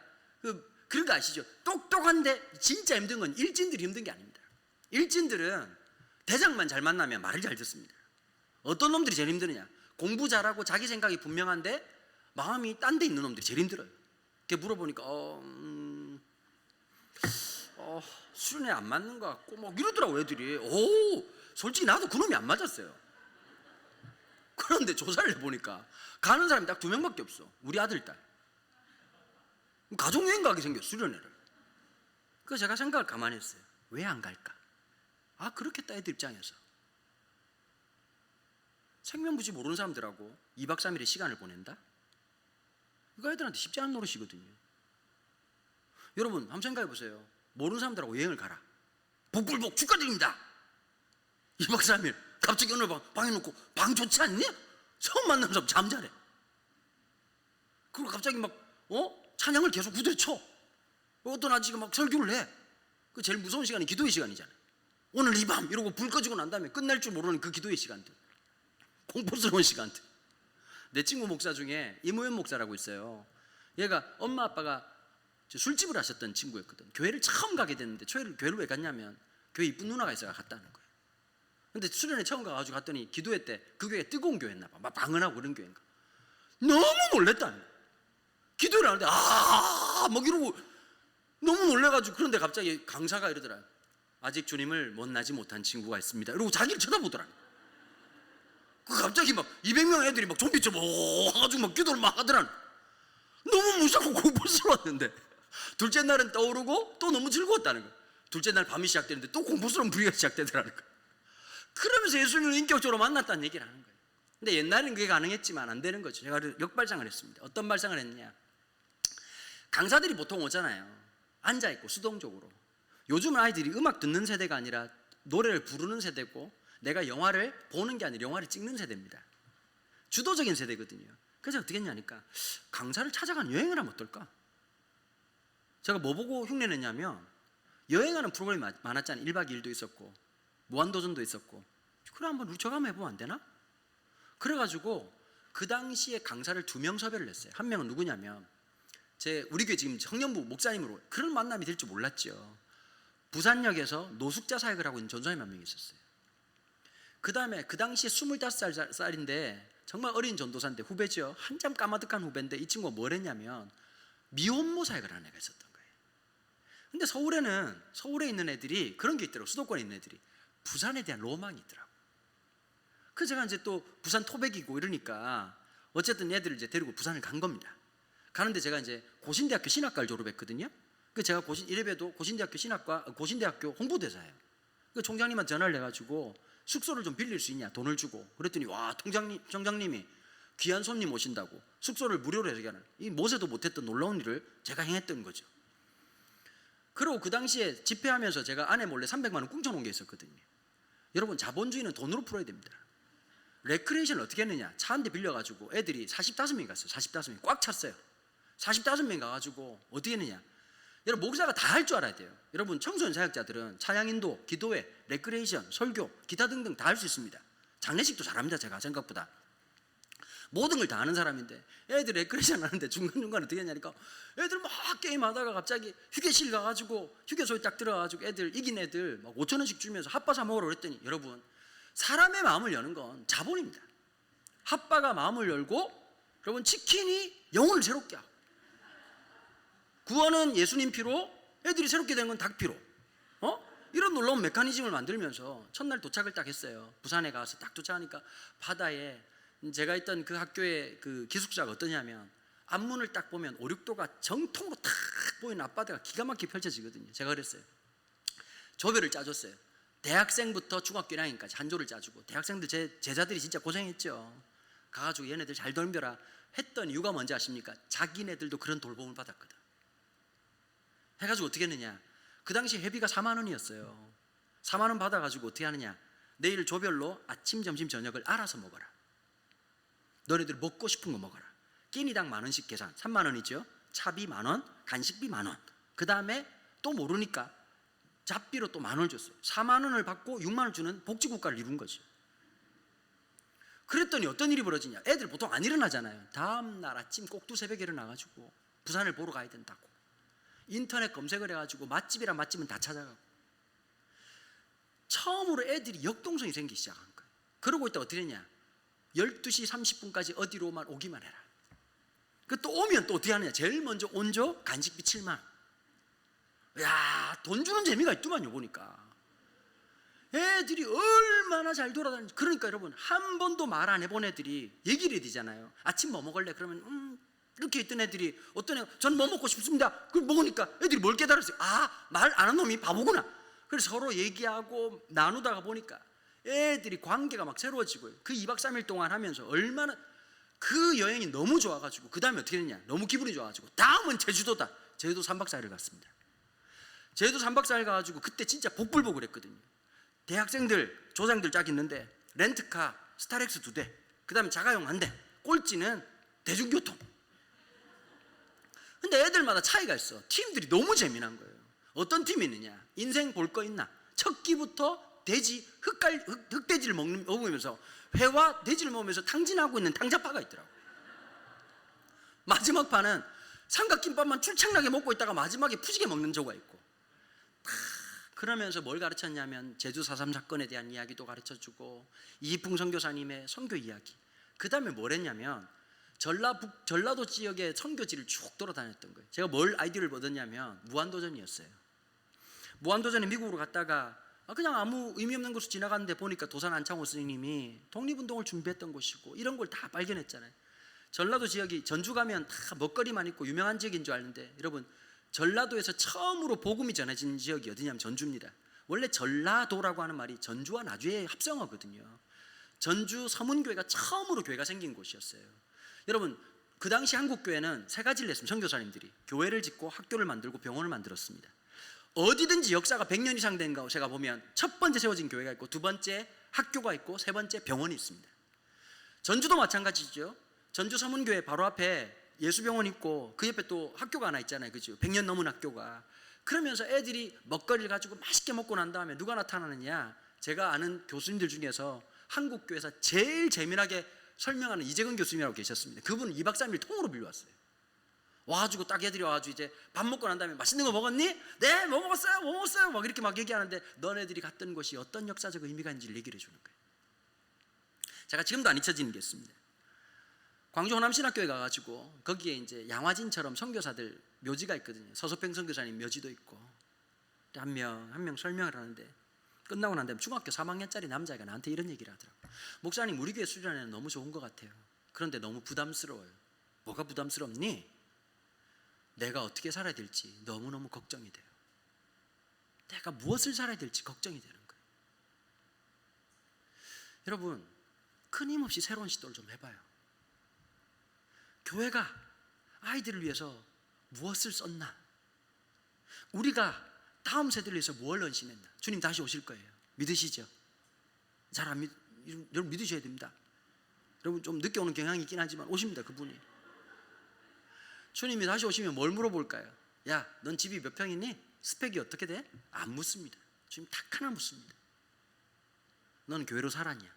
그런 거 아시죠? 똑똑한데 진짜 힘든 건 일진들이 힘든 게 아닙니다. 일진들은 대장만 잘 만나면 말을 잘 듣습니다. 어떤 놈들이 제일 힘드느냐? 공부 잘하고 자기 생각이 분명한데 마음이 딴 데 있는 놈들이 제일 힘들어요. 이렇게 물어보니까 수련회 안 맞는 것 같고 막 이러더라고 애들이. 솔직히 나도 그놈이 안 맞았어요. 그런데 조사를 해보니까 가는 사람이 딱 2명밖에 없어. 우리 아들, 딸. 가족여행 가게 생겼어, 수련회를. 그래서 제가 생각을 가만히 했어요. 왜 안 갈까? 아, 그렇겠다, 애들 입장에서. 생명부지 모르는 사람들하고 2박 3일의 시간을 보낸다? 이거 애들한테 쉽지 않은 노릇이거든요. 여러분 한번 생각해 보세요. 모르는 사람들하고 여행을 가라. 복불복 축하드립니다. 2박 3일 갑자기 어느 방에 놓고 방 좋지 않니? 처음 만나는 사람 잠자래. 그리고 갑자기 막 찬양을 계속 후들쳐. 어떤 아저씨가 막 설교를 해. 그 제일 무서운 시간이 기도의 시간이잖아요. 오늘 이 밤 이러고 불 꺼지고 난 다음에 끝날 줄 모르는 그 기도의 시간들, 공포스러운 시간들. 내 친구 목사 중에 이모현 목사라고 있어요. 얘가 엄마 아빠가 술집을 하셨던 친구였거든. 교회를 처음 가게 됐는데 교회를 왜 갔냐면 교회 이쁜 누나가 있어서 갔다는 거예요. 근데 수련회 처음 가가지고 갔더니 기도회 때 그 교회가 뜨거운 교회였나 봐. 막 방언하고 그런 교회인가. 너무 놀랬다는 거예요. 기도를 하는데 막 이러고 너무 놀래가지고. 그런데 갑자기 강사가 이러더라. 아직 주님을 만나지 못한 친구가 있습니다. 이러고 자기를 쳐다보더라. 그 갑자기 막 200명 애들이 막 좀비처럼 와가지고 막 기도를 막 하더라. 너무 무섭고 공포스러웠는데 둘째 날은 떠오르고 또 너무 즐거웠다는 거예요. 둘째 날 밤이 시작되는데 또 공포스러운 분위기가 시작되더라는 거예요. 그러면서 예수님을 인격적으로 만났다는 얘기를 하는 거예요. 근데 옛날에는 그게 가능했지만 안 되는 거죠. 제가 역발상을 했습니다. 어떤 발상을 했느냐. 강사들이 보통 오잖아요. 앉아있고 수동적으로. 요즘은 아이들이 음악 듣는 세대가 아니라 노래를 부르는 세대고, 내가 영화를 보는 게 아니라 영화를 찍는 세대입니다. 주도적인 세대거든요. 그래서 어떻게 했냐니까 강사를 찾아가는 여행을 하면 어떨까? 제가 뭐 보고 흉내냈냐면 여행하는 프로그램이 많았잖아요. 1박 2일도 있었고 무한도전도 있었고. 그래 한번 루처가 한번 해보면 안 되나? 그래가지고 그 당시에 강사를 2명 섭외를 했어요. 한 명은 누구냐면 우리 교회 지금 청년부 목사님으로, 그런 만남이 될 줄 몰랐죠. 부산역에서 노숙자 사역을 하고 있는 전사님 한 명이 있었어요. 그 다음에 그 당시에 25살인데 정말 어린 전도사인데 후배죠. 한참 까마득한 후배인데 이 친구가 뭘 했냐면 미혼모 사역을 하는 애가 있었던 거예요. 근데 서울에 있는 애들이 그런 게 있더라고. 수도권에 있는 애들이 부산에 대한 로망이 있더라고. 그래서 제가 이제 또 부산 토백이고 이러니까 어쨌든 얘들을 이제 데리고 부산을 간 겁니다. 가는데 제가 이제 고신대학교 신학과를 졸업했거든요. 그 제가 이래봬도 고신대학교 홍보대사예요. 그 총장님한테 전화를 해가지고 숙소를 좀 빌릴 수 있냐, 돈을 주고. 그랬더니 와, 총장님이 귀한 손님 오신다고 숙소를 무료로 해주는, 이 모세도 못했던 놀라운 일을 제가 행했던 거죠. 그리고 그 당시에 집회하면서 제가 아내 몰래 300만 원 꿍쳐놓은 게 있었거든요. 여러분, 자본주의는 돈으로 풀어야 됩니다. 레크레이션을 어떻게 했느냐, 차 한 대 빌려가지고 애들이 45명이 갔어요. 45명이 꽉 찼어요. 45명 가가지고 어떻게 했느냐, 여러분 목사가 다 할 줄 알아야 돼요. 여러분 청소년 사역자들은 찬양인도, 기도회, 레크레이션, 설교, 기타 등등 다 할 수 있습니다. 장례식도 잘합니다. 제가 생각보다 모든 걸 다 아는 사람인데 애들 레크레이션 하는데 중간중간에 어떻게 했냐니까 애들 막 게임하다가 갑자기 휴게실 가가지고 휴게소에 딱 들어가가지고 애들 이긴 애들 막 5,000원씩 주면서 핫바 사 먹으러 그랬더니, 여러분 사람의 마음을 여는 건 자본입니다. 핫바가 마음을 열고 여러분 치킨이 영혼을 새롭게 하고, 구원은 예수님 피로, 애들이 새롭게 되는 건 닭 피로. 이런 놀라운 메커니즘을 만들면서 첫날 도착을 딱 했어요. 부산에 가서 딱 도착하니까 바다에, 제가 있던 그 학교의 그 기숙사가 어떠냐면 앞문을 딱 보면 5, 6도가 정통으로 탁 보이는 앞바다가 기가 막히게 펼쳐지거든요. 제가 그랬어요. 조별을 짜줬어요. 대학생부터 중학교 1학년까지 한 조를 짜주고, 대학생들 제자들이 진짜 고생했죠. 가가지고 얘네들 잘 돌벼라 했던 이유가 뭔지 아십니까? 자기네들도 그런 돌봄을 받았거든. 해가지고 어떻게 했느냐, 그 당시 회비가 4만 원이었어요. 4만 원 받아가지고 어떻게 하느냐, 내일 조별로 아침, 점심, 저녁을 알아서 먹어라. 너네들 먹고 싶은 거 먹어라. 끼니당 10,000원씩 계산, 3만 원이죠. 차비 10,000원, 간식비 10,000원. 그 다음에 또 모르니까 잡비로 또 10,000원을 줬어요. 4만 원을 받고 6만 원 주는 복지국가를 이룬 거죠. 그랬더니 어떤 일이 벌어지냐, 애들 보통 안 일어나잖아요. 다음날 아침 꼭두 새벽에 일어나가지고 부산을 보러 가야 된다고 인터넷 검색을 해가지고 맛집이란 맛집은 다 찾아가고, 처음으로 애들이 역동성이 생기기 시작한 거예요. 그러고 있다 어떻게 했냐, 12시 30분까지 어디로만 오기만 해라. 또 오면 또 어떻게 하느냐, 제일 먼저 온조 간식비 7만 원. 야, 돈 주는 재미가 있더만요. 보니까 애들이 얼마나 잘 돌아다니는지. 그러니까 여러분, 한 번도 말 안 해본 애들이 얘기를 해야 되잖아요. 아침 뭐 먹을래? 그러면 이렇게 있던 애들이, 어떤 애, 전 뭐 먹고 싶습니다. 그걸 먹으니까 애들이 뭘 깨달았어요? 아, 말 안 하는 놈이 바보구나. 그래서 서로 얘기하고 나누다가 보니까 애들이 관계가 막 새로워지고요. 그 2박 3일 동안 하면서 얼마나 그 여행이 너무 좋아가지고, 그 다음에 어떻게 됐냐, 너무 기분이 좋아가지고 다음은 제주도다. 제주도 3박 4일을 갔습니다. 제주도 3박 4일 가가지고 그때 진짜 복불복을 했거든요. 대학생들 조장들 짝 있는데 렌트카 스타렉스 2대, 그 다음에 자가용 1대, 꼴찌는 대중교통. 근데 애들마다 차이가 있어. 팀들이 너무 재미난 거예요. 어떤 팀이 있느냐, 인생 볼 거 있나, 첫 끼부터 돼지, 흑돼지를 먹으면서, 회와 돼지를 먹으면서 탕진하고 있는 탕자파가 있더라고. 마지막 판은 삼각김밥만 출창나게 먹고 있다가 마지막에 푸지게 먹는 조가 있고. 그러면서 뭘 가르쳤냐면 제주 4.3 사건에 대한 이야기도 가르쳐주고, 이희풍 선교사님의 선교 이야기, 그 다음에 뭘 했냐면 전라도 지역의 선교지를 쭉 돌아다녔던 거예요. 제가 뭘 아이디어를 얻었냐면 무한도전이었어요. 무한도전에 미국으로 갔다가 그냥 아무 의미 없는 곳을 지나갔는데 보니까 도산 안창호 선생님이 독립운동을 준비했던 곳이고, 이런 걸 다 발견했잖아요. 전라도 지역이, 전주 가면 다 먹거리만 있고 유명한 지역인 줄 아는데, 여러분, 전라도에서 처음으로 복음이 전해진 지역이 어디냐면 전주입니다. 원래 전라도라고 하는 말이 전주와 나주의 합성어거든요. 전주 서문교회가 처음으로 교회가 생긴 곳이었어요. 여러분, 그 당시 한국교회는 3가지를 했습니다. 선교사님들이 교회를 짓고 학교를 만들고 병원을 만들었습니다. 어디든지 역사가 100년 이상 된 거 제가 보면 첫 번째 세워진 교회가 있고, 두 번째 학교가 있고, 세 번째 병원이 있습니다. 전주도 마찬가지죠. 전주 서문교회 바로 앞에 예수병원 있고, 그 옆에 또 학교가 하나 있잖아요. 그죠? 100년 넘은 학교가. 그러면서 애들이 먹거리를 가지고 맛있게 먹고 난 다음에 누가 나타나느냐, 제가 아는 교수님들 중에서 한국교회에서 제일 재미나게 설명하는 이재근 교수님이라고 계셨습니다. 그분은 2박 3일 통으로 빌려왔어요. 와가지고 딱 애들이 와가지고 이제 밥 먹고 난 다음에 맛있는 거 먹었니? 네, 먹었어요, 먹었어요. 막 이렇게 막 얘기하는데, 너네들이 갔던 곳이 어떤 역사적 의미가 있는지 얘기를 해주는 거예요. 제가 지금도 안 잊혀지는 게 있습니다. 광주 호남신학교에 가가지고 거기에 이제 양화진처럼 선교사들 묘지가 있거든요. 서소평 선교사님 묘지도 있고, 한 명 설명을 하는데, 끝나고 난 다음에 중학교 3학년짜리 남자애가 나한테 이런 얘기를 하더라고요. 목사님, 우리 교회 수련회는 너무 좋은 것 같아요. 그런데 너무 부담스러워요. 뭐가 부담스럽니? 내가 어떻게 살아야 될지 너무너무 걱정이 돼요. 내가 무엇을 살아야 될지 걱정이 되는 거예요. 여러분, 끊임없이 새로운 시도를 좀 해봐요. 교회가 아이들을 위해서 무엇을 썼나? 우리가 다음 세대를 위해서 뭘 헌신했나? 주님 다시 오실 거예요. 믿으시죠? 잘 안 여러분 믿으셔야 됩니다. 여러분 좀 늦게 오는 경향이 있긴 하지만 오십니다, 그분이. 주님이 다시 오시면 뭘 물어볼까요? 야, 넌 집이 몇 평이니? 스펙이 어떻게 돼? 안 묻습니다. 주님 딱 하나 묻습니다. 넌 교회로 살았냐?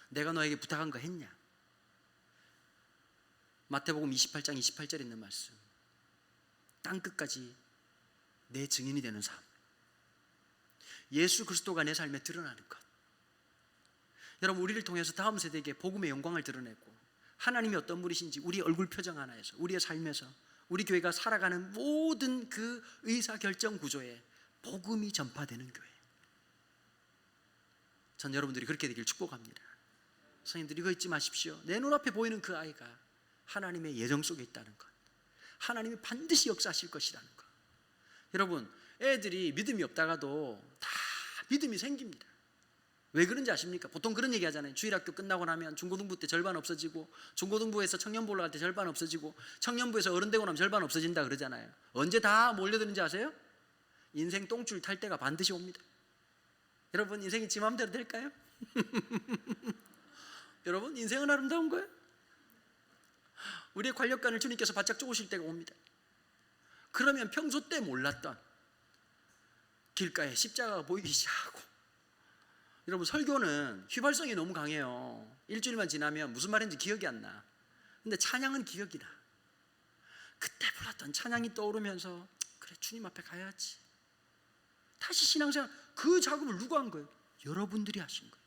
내가 너에게 부탁한 거 했냐? 마태복음 28장 28절에 있는 말씀, 땅끝까지 내 증인이 되는 삶, 예수 그리스도가 내 삶에 드러나는 것. 여러분, 우리를 통해서 다음 세대에게 복음의 영광을 드러내고, 하나님이 어떤 분이신지 우리의 얼굴 표정 하나에서, 우리의 삶에서, 우리 교회가 살아가는 모든 그 의사결정 구조에 복음이 전파되는 교회. 전 여러분들이 그렇게 되길 축복합니다. 선생님들, 이거 잊지 마십시오. 내 눈앞에 보이는 그 아이가 하나님의 예정 속에 있다는 것, 하나님이 반드시 역사하실 것이라는 것. 여러분, 애들이 믿음이 없다가도 다 믿음이 생깁니다. 왜 그런지 아십니까? 보통 그런 얘기 하잖아요. 주일학교 끝나고 나면 중고등부 때 절반 없어지고, 중고등부에서 청년부 올라갈 때 절반 없어지고, 청년부에서 어른 되고 나면 절반 없어진다 그러잖아요. 언제 다 몰려드는지 아세요? 인생 똥줄 탈 때가 반드시 옵니다. 여러분, 인생이 지 마음대로 될까요? 여러분, 인생은 아름다운 거예요. 우리의 관력간을 주님께서 바짝 쪼으실 때가 옵니다. 그러면 평소 때 몰랐던 길가에 십자가가 보이기 시작하고, 여러분, 설교는 휘발성이 너무 강해요. 일주일만 지나면 무슨 말인지 기억이 안 나. 근데 찬양은 기억이 나. 그때 불렀던 찬양이 떠오르면서, 그래, 주님 앞에 가야지. 다시 신앙생활, 그 작업을 누가 한 거예요? 여러분들이 하신 거예요.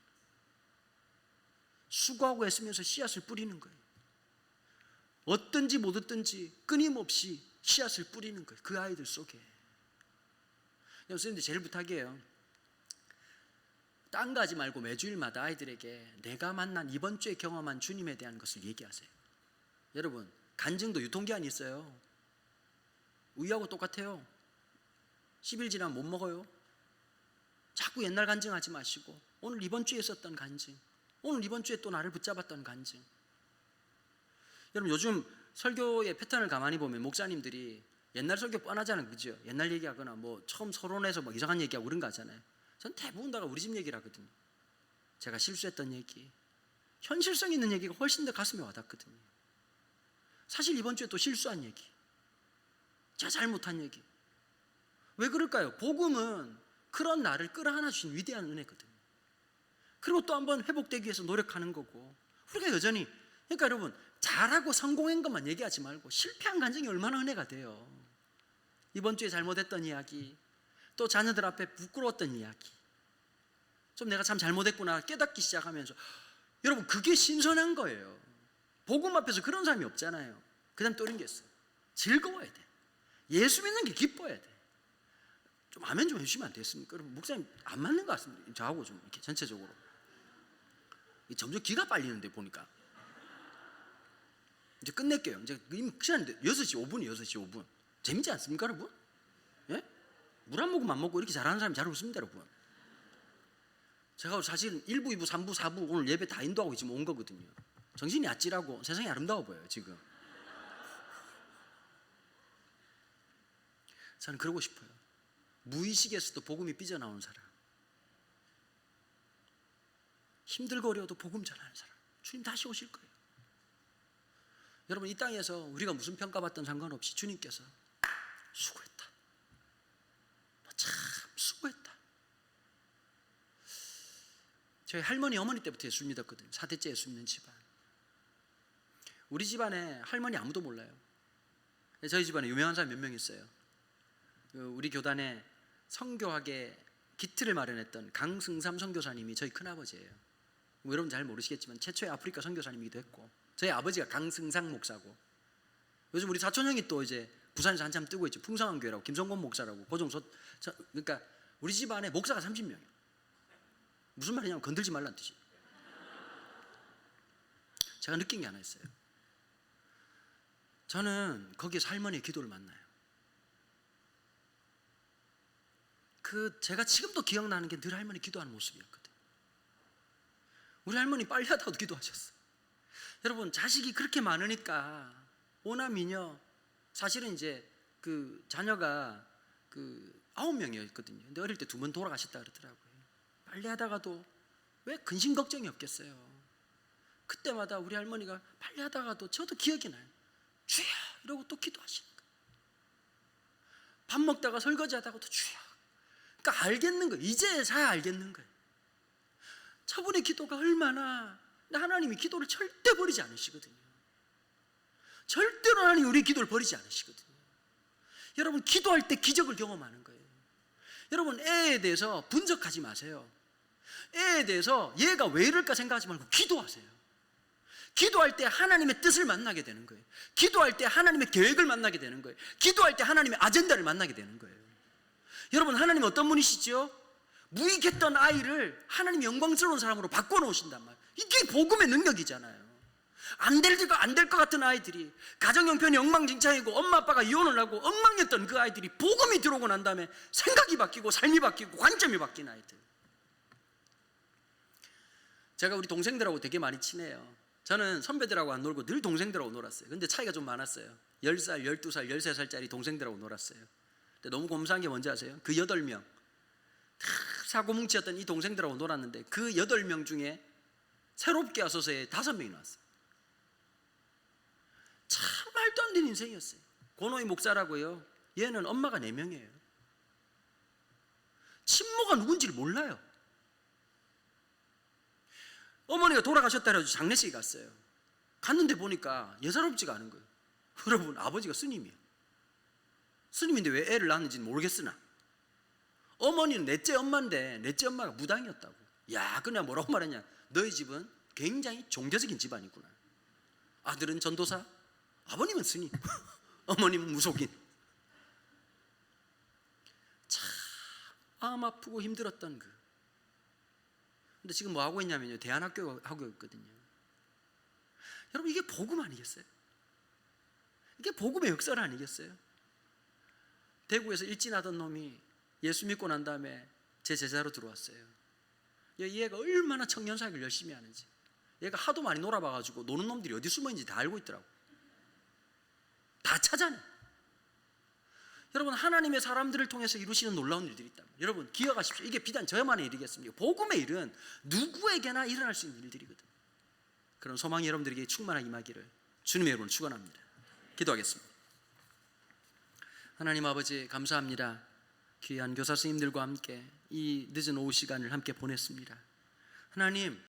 수고하고 애쓰면서 씨앗을 뿌리는 거예요. 얻든지 못 얻든지 끊임없이 씨앗을 뿌리는 거예요. 그 아이들 속에. 선생님들, 제일 부탁이에요. 딴 거 하지 말고 매주일마다 아이들에게 내가 만난 이번 주에 경험한 주님에 대한 것을 얘기하세요. 여러분, 간증도 유통기한이 있어요. 우유하고 똑같아요. 10일 지나면 못 먹어요. 자꾸 옛날 간증하지 마시고 오늘 이번 주에 있었던 간증, 오늘 이번 주에 또 나를 붙잡았던 간증. 여러분, 요즘 설교의 패턴을 가만히 보면 목사님들이 옛날 설교 뻔하잖아요, 그죠? 옛날 얘기하거나 뭐 처음 서론에서 뭐 이상한 얘기하고 그런 거 하잖아요. 전 대부분 다가 우리 집 얘기를 하거든요. 제가 실수했던 얘기, 현실성 있는 얘기가 훨씬 더 가슴에 와닿거든요. 사실 이번 주에 또 실수한 얘기, 제가 잘못한 얘기. 왜 그럴까요? 복음은 그런 나를 끌어안아 주신 위대한 은혜거든요. 그리고 또 한번 회복되기 위해서 노력하는 거고, 우리가 여전히, 그러니까 여러분, 잘하고 성공한 것만 얘기하지 말고 실패한 간증이 얼마나 은혜가 돼요. 이번 주에 잘못했던 이야기, 또 자녀들 앞에 부끄러웠던 이야기, 좀 내가 참 잘못했구나 깨닫기 시작하면서, 여러분, 그게 신선한 거예요. 복음 앞에서 그런 사람이 없잖아요. 그 다음 또 이런 게 있어요. 즐거워야 돼. 예수 믿는 게 기뻐야 돼. 좀 아멘 좀 해주시면 안 되겠습니까? 여러분, 목사님 안 맞는 것 같습니다. 저하고 좀 이렇게 전체적으로 점점 기가 빨리는데 보니까. 이제 끝낼게요. 이제 이미 시간인데 6시 5분이에요. 6시 5분. 재밌지 않습니까, 여러분? 예? 물 한 모금 안 먹고 이렇게 잘하는 사람이 잘 없습니다, 여러분. 제가 사실 1부, 2부, 3부, 4부 오늘 예배 다 인도하고 지금 온 거거든요. 정신이 아찔하고 세상이 아름다워 보여요, 지금. 저는 그러고 싶어요. 무의식에서도 복음이 삐져나오는 사람, 힘들고 어려워도 복음 전하는 사람, 주님 다시 오실 거예요. 여러분, 이 땅에서 우리가 무슨 평가받든 상관없이 주님께서 수고했다, 너 참 수고했다. 저희 할머니 어머니 때부터 예수 믿었거든요. 4대째 예수 믿는 집안. 우리 집안에 할머니 아무도 몰라요. 저희 집안에 유명한 사람 몇 명 있어요. 우리 교단에 선교학의 기틀을 마련했던 강승삼 선교사님이 저희 큰아버지예요. 뭐 여러분 잘 모르시겠지만 최초의 아프리카 선교사님이기도 했고, 저희 아버지가 강승상 목사고, 요즘 우리 사촌 형이 또 이제 부산에서 한참 뜨고 있죠. 풍성한 교회라고, 김성곤 목사라고. 그러니까 우리 집안에 목사가 30명이에요. 무슨 말이냐면 건들지 말라는 뜻이에요. 제가 느낀 게 하나 있어요. 저는 거기에서 할머니의 기도를 만나요. 제가 지금도 기억나는 게 늘 할머니 기도하는 모습이었거든요. 우리 할머니 빨리 하다가도 기도하셨어요. 여러분, 자식이 그렇게 많으니까 오나 미녀, 사실은 이제 그 자녀가 9명이었거든요. 근데 어릴 때 2번 돌아가셨다 그러더라고요. 빨리 하다가도 왜 근심 걱정이 없겠어요. 그때마다 우리 할머니가 빨리 하다가도 저도 기억이 나요. 주여 이러고 또 기도하시는 거예요. 밥 먹다가 설거지 하다가도 주여. 그러니까 알겠는 거예요. 이제서야 알겠는 거예요. 저분의 기도가 얼마나, 하나님이 기도를 절대 버리지 않으시거든요. 절대로 하나님이 우리 기도를 버리지 않으시거든요. 여러분, 기도할 때 기적을 경험하는 거예요. 여러분, 애에 대해서 분석하지 마세요. 애에 대해서 얘가 왜 이럴까 생각하지 말고 기도하세요. 기도할 때 하나님의 뜻을 만나게 되는 거예요. 기도할 때 하나님의 계획을 만나게 되는 거예요. 기도할 때 하나님의 아젠다를 만나게 되는 거예요. 여러분, 하나님 어떤 분이시죠? 무익했던 아이를 하나님 영광스러운 사람으로 바꿔놓으신단 말이에요. 이게 복음의 능력이잖아요. 안 될 것 같은 아이들이, 가정 형편이 엉망진창이고 엄마 아빠가 이혼을 하고 엉망이었던 그 아이들이 복음이 들어오고 난 다음에 생각이 바뀌고 삶이 바뀌고 관점이 바뀐 아이들. 제가 우리 동생들하고 되게 많이 친해요. 저는 선배들하고 안 놀고 늘 동생들하고 놀았어요. 근데 차이가 좀 많았어요. 10살, 12살, 13살짜리 동생들하고 놀았어요. 근데 너무 곰사한 게 뭔지 아세요? 그 8명 다 사고뭉치였던 이 동생들하고 놀았는데 그 8명 중에 새롭게 와서서 5명이 나왔어요. 참 말도 안 되는 인생이었어요. 고노이 목사라고요. 얘는 엄마가 4명이에요. 친모가 누군지를 몰라요. 어머니가 돌아가셨다 해서 장례식에 갔어요. 갔는데 보니까 예사롭지가 않은 거예요. 여러분, 아버지가 스님이에요. 스님인데 왜 애를 낳았는지는 모르겠으나 어머니는 넷째 엄마인데 넷째 엄마가 무당이었다고. 야, 그냥 뭐라고 말했냐, 너희 집은 굉장히 종교적인 집안이구나. 아들은 전도사, 아버님은 스님, 어머님은 무속인. 참 마음 아프고 힘들었던 근데 지금 뭐 하고 있냐면요, 대안학교 하고 있거든요. 여러분, 이게 복음 아니겠어요? 이게 복음의 역설 아니겠어요? 대구에서 일진하던 놈이 예수 믿고 난 다음에 제 제자로 들어왔어요. 얘가 얼마나 청년 사역을 열심히 하는지, 얘가 하도 많이 놀아봐가지고 노는 놈들이 어디 숨어있는지 다 알고 있더라고. 다 찾아내. 여러분, 하나님의 사람들을 통해서 이루시는 놀라운 일들이 있다. 여러분, 기억하십시오. 이게 비단 저만의 일이겠습니까? 복음의 일은 누구에게나 일어날 수 있는 일들이거든. 그런 소망이 여러분들에게 충만하게 임하기를 주님의 이름으로 축원합니다. 기도하겠습니다. 하나님 아버지, 감사합니다. 귀한 교사 선생님들과 함께 이 늦은 오후 시간을 함께 보냈습니다. 하나님,